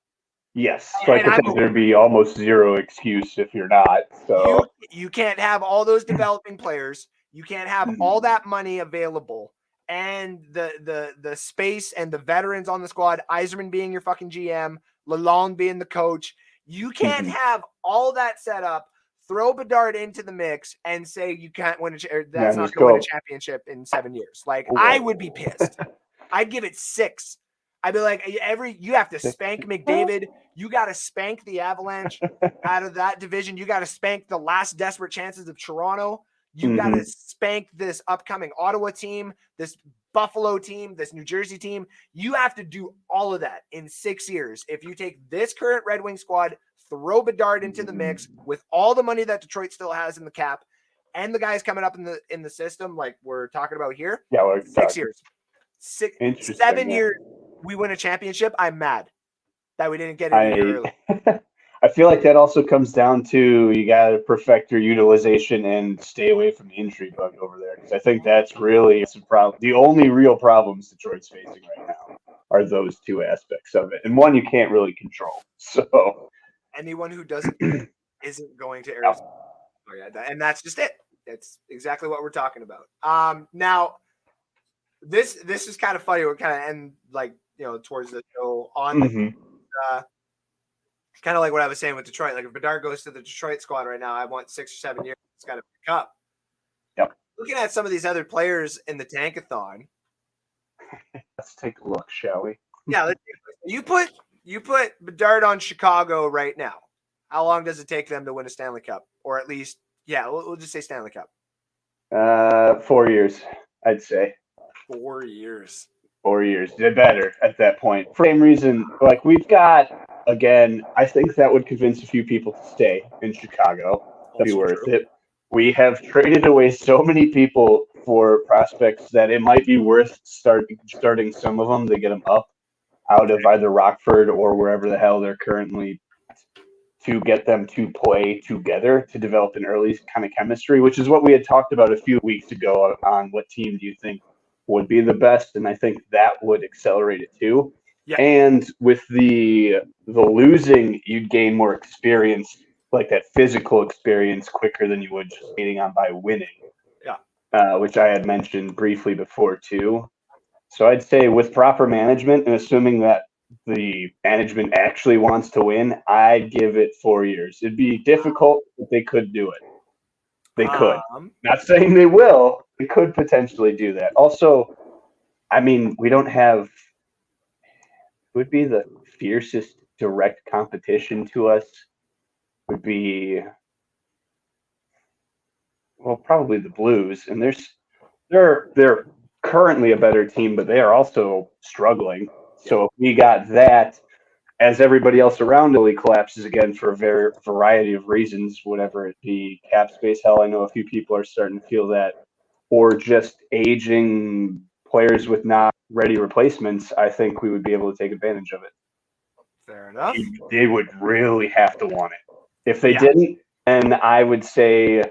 Yes, so I think there'd be almost zero excuse if you're not. So you can't have all those developing players. You can't have all that money available. And the space and the veterans on the squad, Yzerman being your fucking GM, Lalonde being the coach. You can't have all that set up, throw Bedard into the mix, and say you can't win that's not going to win a championship in 7 years. Like, I would be pissed. I'd give it 6. I'd be like, you have to spank McDavid. You got to spank the Avalanche out of that division. You got to spank the last desperate chances of Toronto. You got to spank this upcoming Ottawa team, this Buffalo team, this New Jersey team. You have to do all of that in 6 years. If you take this current Red Wing squad, throw Bedard into the mix with all the money that Detroit still has in the cap and the guys coming up in the system, like we're talking about here. Yeah, we're 6 years. 7 years, we win a championship. I'm mad that we didn't get it early. I feel like that also comes down to you got to perfect your utilization and stay away from the injury bug over there. Because I think that's really the only real problems Detroit's facing right now are those two aspects of it. And one you can't really control. So anyone who doesn't isn't going to Arizona. Oh, yeah, and that's just it. That's exactly what we're talking about. Now, this is kind of funny. We're kind of end like towards the show on kind of like what I was saying with Detroit. Like if Bedard goes to the Detroit squad right now, I want 6 or 7 years. It's got to pick up. Yep. Looking at some of these other players in the Tankathon. Let's take a look, shall we? Yeah. You put Bedard on Chicago right now. How long does it take them to win a Stanley Cup? Or at least, we'll just say Stanley Cup. 4 years, I'd say. 4 years. 4 years. They're better at that point. For the same reason, like we've got, again, I think that would convince a few people to stay in Chicago. That'd be worth it. We have traded away so many people for prospects that it might be worth starting some of them to get them up out of either Rockford or wherever the hell they're currently, to get them to play together to develop an early kind of chemistry, which is what we had talked about a few weeks ago on what team do you think would be the best, and I think that would accelerate it too. Yeah. And with the losing, you'd gain more experience, like that physical experience, quicker than you would just getting on by winning. Yeah. Which I had mentioned briefly before too. So I'd say with proper management and assuming that the management actually wants to win, I'd give it 4 years. It'd be difficult, but they could do it. They could. Not saying they will. They could potentially do that. Also, I mean, we don't have – would be the fiercest direct competition to us would be – well, probably the Blues. And they're currently a better team, but they are also struggling. So if we got that, as everybody else around really collapses again for a variety of reasons, whatever it be, cap space, hell, I know a few people are starting to feel that, or just aging players with not ready replacements, I think we would be able to take advantage of it. Fair enough. They would really have to want it. If they didn't, then I would say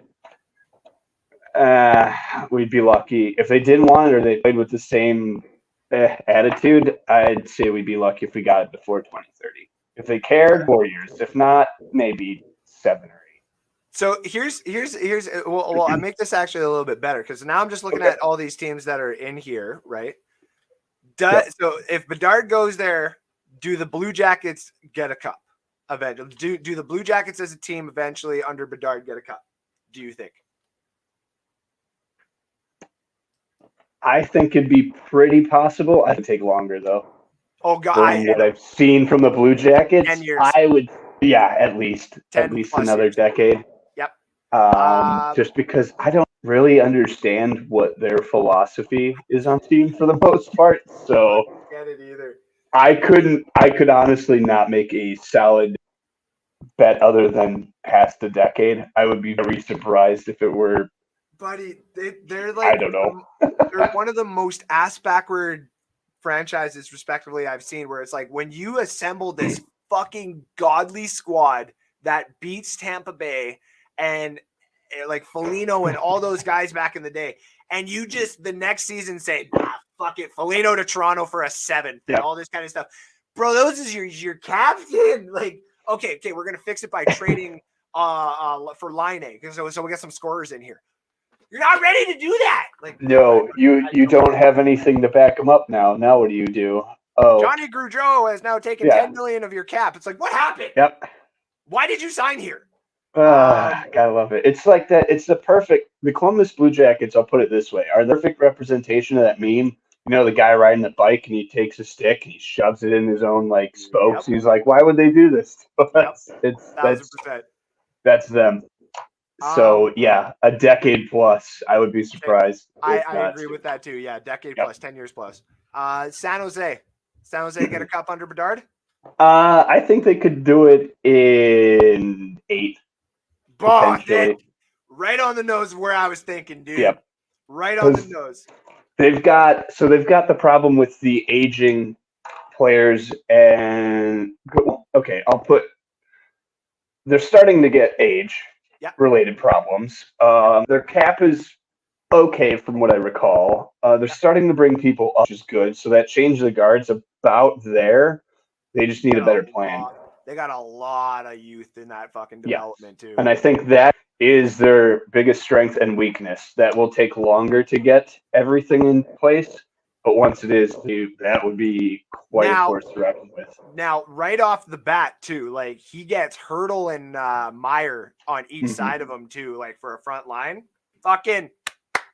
we'd be lucky. If they didn't want it or they played with the same attitude, I'd say we'd be lucky if we got it before 2030. If they cared, 4 years. If not, maybe 7 or 8. So here's well, I make this actually a little bit better because now I'm just looking at all these teams that are in here, right? So if Bedard goes there, do the Blue Jackets get a cup eventually? Do the Blue Jackets as a team eventually under Bedard get a cup? Do you think? I think it'd be pretty possible. I would take longer though. Oh God! From what I've seen from the Blue Jackets, 10 years. I would, at least another years. Decade. Yep. Just because I don't really understand what their philosophy is on team for the most part, so I don't get it either. I could honestly not make a solid bet other than past a decade. I would be very surprised if it were. Buddy, they're like, I don't know. They're one of the most ass-backward franchises, respectively, I've seen, where it's like when you assemble this fucking godly squad that beats Tampa Bay and like Foligno and all those guys back in the day, and you just the next season say, fuck it, Foligno to Toronto for a 7th and all this kind of stuff. Bro, those is your captain. Like, okay, we're going to fix it by trading for Line-A. So we got some scorers in here. You're not ready to do that. Like, no, you don't have anything to back them up now. Now what do you do? Oh, Johnny Gaudreau has now taken $10 million of your cap. It's like, what happened? Yep. Why did you sign here? Gotta love it. It's like that. It's the Columbus Blue Jackets. I'll put it this way: are the perfect representation of that meme. You know, the guy riding the bike and he takes a stick and he shoves it in his own like spokes. He's like, why would they do this? That's them. So a decade plus, I would be surprised. I agree with that too. Yeah, decade plus, 10 years plus. San Jose get a cup under Bedard? I think they could do it in 8. Right on the nose of where I was thinking, dude. Yep. Right on the nose. They've got the problem with the aging players, and they're starting to get age. Related problems. Their cap is okay from what I recall. They're starting to bring people up, which is good. So that change of the guard's about there. They just need a better plan. They got a lot of youth in that fucking development too. And I think that is their biggest strength and weakness. That will take longer to get everything in place. But once it is, that would be quite a force to reckon with. Now, right off the bat, too, like he gets Hurdle and Meyer on each side of him, too, like for a front line. Fucking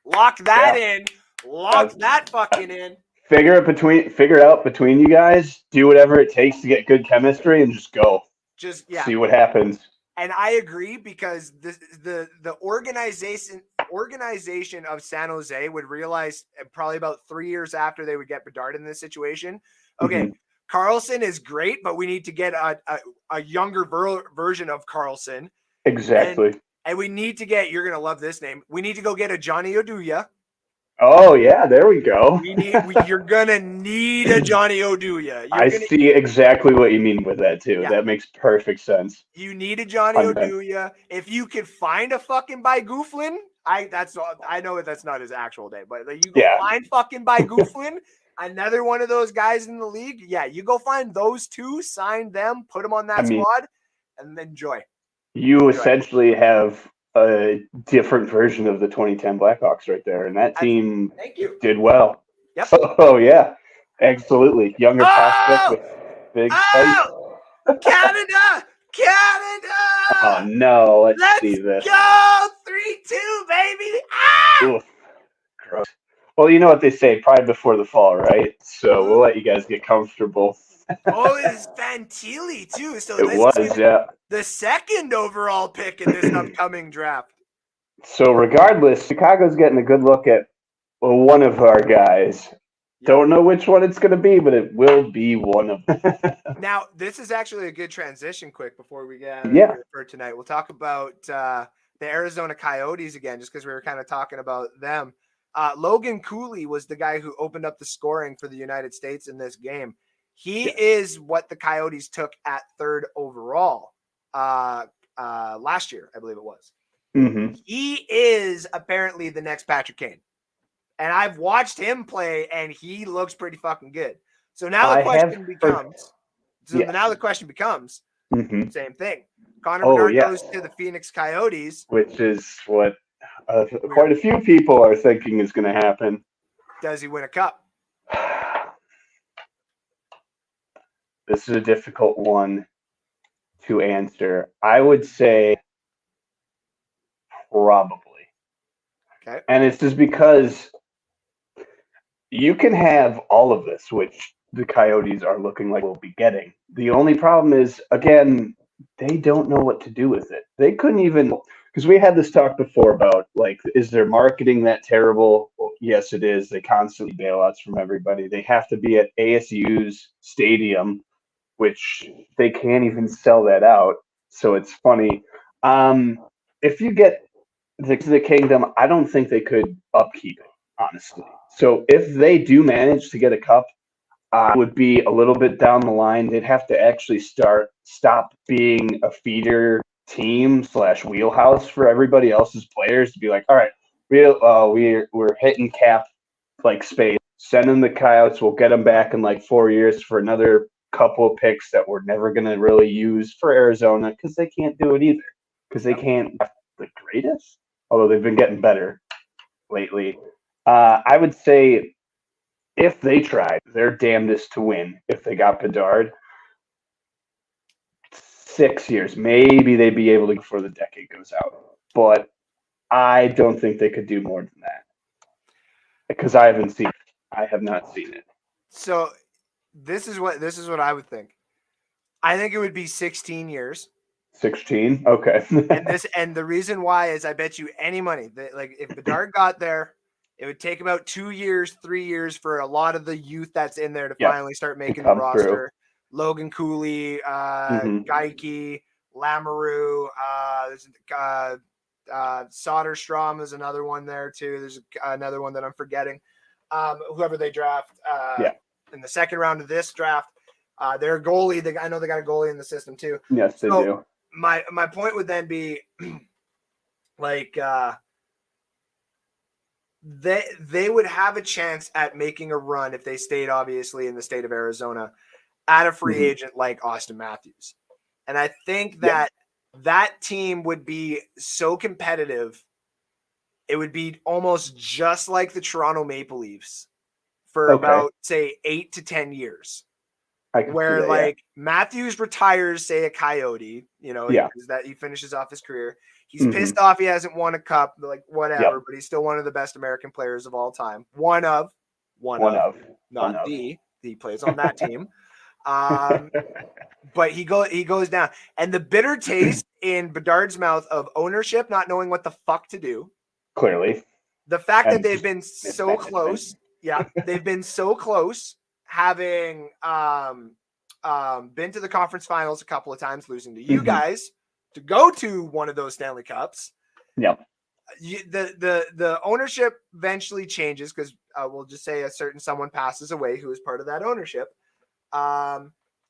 lock that in. Lock that fucking in. Figure it out between you guys. Do whatever it takes to get good chemistry and just go. See what happens. And I agree because the organization of San Jose would realize probably about 3 years after they would get Bedard in this situation. Okay, Carlson is great, but we need to get a younger version of Carlson. Exactly. And we need to get, you're going to love this name, we need to go get a Johnny Oduya. Oh yeah, there we go. You're gonna need a Johnny Oduya. I see exactly what you mean with that too. Yeah. That makes perfect sense. You need a Johnny 100%. Oduya. If you could find a fucking By Gooflin, I know that's not his actual name, but you go find fucking By Gooflin, another one of those guys in the league. Yeah, you go find those two, sign them, put them on that squad, and enjoy. You essentially have a different version of the 2010 Blackhawks right there, and that team did well. Yep. Oh yeah, absolutely. Younger prospect with big fight. Canada! Oh no, let's see this. Go 3-2, baby! Oof, gross. Well, you know what they say, pride before the fall, right? So we'll let you guys get comfortable. It's Fantilli too. So it was, the second overall pick in this upcoming draft. So regardless, Chicago's getting a good look at one of our guys. Yep. Don't know which one it's going to be, but it will be one of them. Now, this is actually a good transition quick before we get for tonight. We'll talk about the Arizona Coyotes again, just because we were kind of talking about them. Logan Cooley was the guy who opened up the scoring for the United States in this game. He is what the Coyotes took at third overall last year, I believe it was. Mm-hmm. He is apparently the next Patrick Kane. And I've watched him play, and he looks pretty fucking good. So now the question becomes, same thing. Connor Bedard goes to the Phoenix Coyotes. Which is what quite a few people are thinking is going to happen. Does he win a cup? This is a difficult one to answer. I would say probably. Okay. And it's just because you can have all of this, which the Coyotes are looking like we'll be getting. The only problem is, again, they don't know what to do with it. They couldn't even, because we had this talk before about, like, is their marketing that terrible? Well, yes, it is. They constantly bailouts from everybody. They have to be at ASU's stadium, which they can't even sell that out. So it's funny. If you get the Kingdom, I don't think they could upkeep it, honestly. So if they do manage to get a cup, it would be a little bit down the line. They'd have to actually stop being a feeder team / wheelhouse for everybody else's players to be like, all right, we're hitting cap like space. Send them the Coyotes. We'll get them back in like 4 years for another couple of picks that we're never going to really use for Arizona because they can't do it either because they can't the greatest. Although they've been getting better lately. I would say if they tried, they're damnedest to win if they got Bedard. 6 years, maybe they'd be able to before the decade goes out. But I don't think they could do more than that. Because I have not seen it. So this is what I would think. I think it would be 16 years. 16? Okay. and the reason why is I bet you any money that, like, if Bedard got there, it would take about 2 years, 3 years for a lot of the youth that's in there to finally start making the roster. Through. Logan Cooley, Geike, Lamoureux, Soderstrom is another one there too. There's another one that I'm forgetting. Whoever they draft in the second round of this draft, their goalie. I know they got a goalie in the system too. Yes, they do. My point would then be, like, they would have a chance at making a run if they stayed, obviously, in the state of Arizona at a free agent like Austin Matthews. And I think that that team would be so competitive, it would be almost just like the Toronto Maple Leafs for about, say, 8 to 10 years. Where like Matthews retires, say a Coyote, that he finishes off his career. He's pissed off he hasn't won a cup, like whatever, but he's still one of the best American players of all time. One of, not the. He plays on that team. But he goes down. And the bitter taste in Bedard's mouth of ownership, not knowing what the fuck to do. Clearly. The fact that they've been so close. Yeah, they've been so close. Having been to the conference finals a couple of times, losing to you guys to go to one of those Stanley Cups. Yep. the ownership eventually changes because we'll just say a certain someone passes away who is part of that ownership.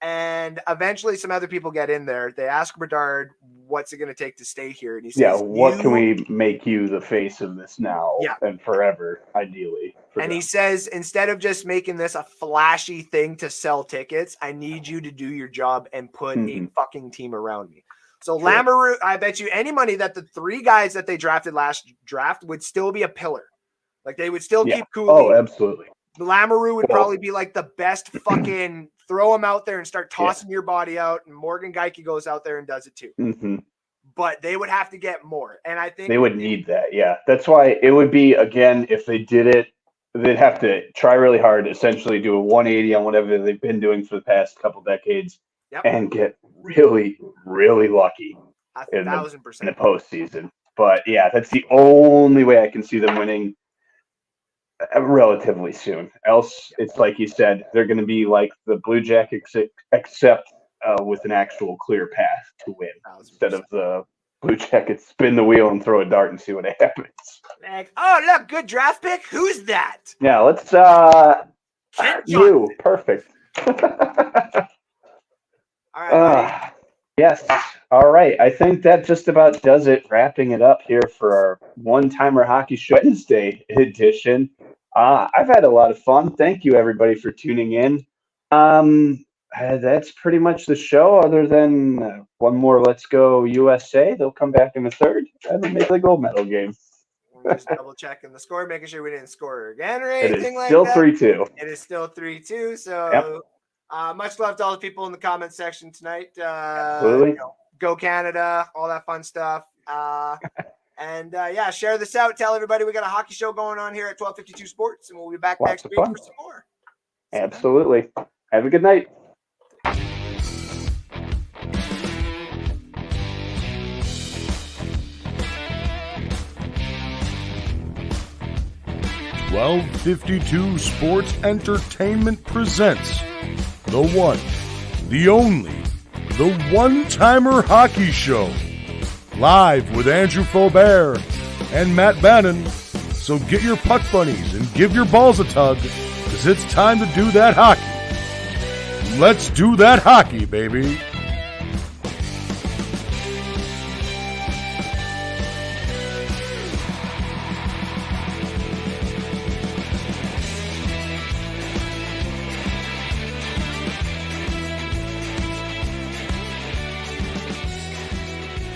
And eventually some other people get in there. They ask Bedard, what's it going to take to stay here? And he says, what can we make you the face of this now and forever, ideally? And he says, instead of just making this a flashy thing to sell tickets, I need you to do your job and put a fucking team around me. So Lamoureux, I bet you any money that the 3 guys that they drafted last draft would still be a pillar. Like they would still keep Cooley. Oh, absolutely. Lamoureux would probably be like the best fucking throw him out there and start tossing your body out. And Morgan Geike goes out there and does it too. But they would have to get more. And I think they would need that. Yeah. That's why it would be, again, if they did it, they'd have to try really hard, essentially do a 180 on whatever they've been doing for the past couple decades and get really, really lucky in the postseason. But yeah, that's the only way I can see them winning relatively soon. Else, it's like you said, they're going to be like the Blue Jackets, except with an actual clear path to win, instead of the Blue Jackets spin the wheel and throw a dart and see what happens. Like, oh, look, good draft pick. Who's that? Yeah, let's you. Perfect. All right. Yes. All right. I think that just about does it. Wrapping it up here for our One-Timer Hockey Show Wednesday edition. I've had a lot of fun. Thank you, everybody, for tuning in. That's pretty much the show, other than one more Let's Go USA. They'll come back in the third and then make the gold medal game. We're just double checking the score, making sure we didn't score again or anything like that. It is still 3-2. It is still 3-2. So much love to all the people in the comment section tonight. Absolutely. Go Canada, all that fun stuff. And share this out. Tell everybody we got a hockey show going on here at 1252 Sports, and we'll be back next week for some more. Absolutely. Have a good night. .1252 Sports Entertainment presents the one, the only, the One-Timer Hockey Show. Live with Andrew Faubert and Matt Bannon. So get your puck bunnies and give your balls a tug, because it's time to do that hockey. Let's do that hockey, baby.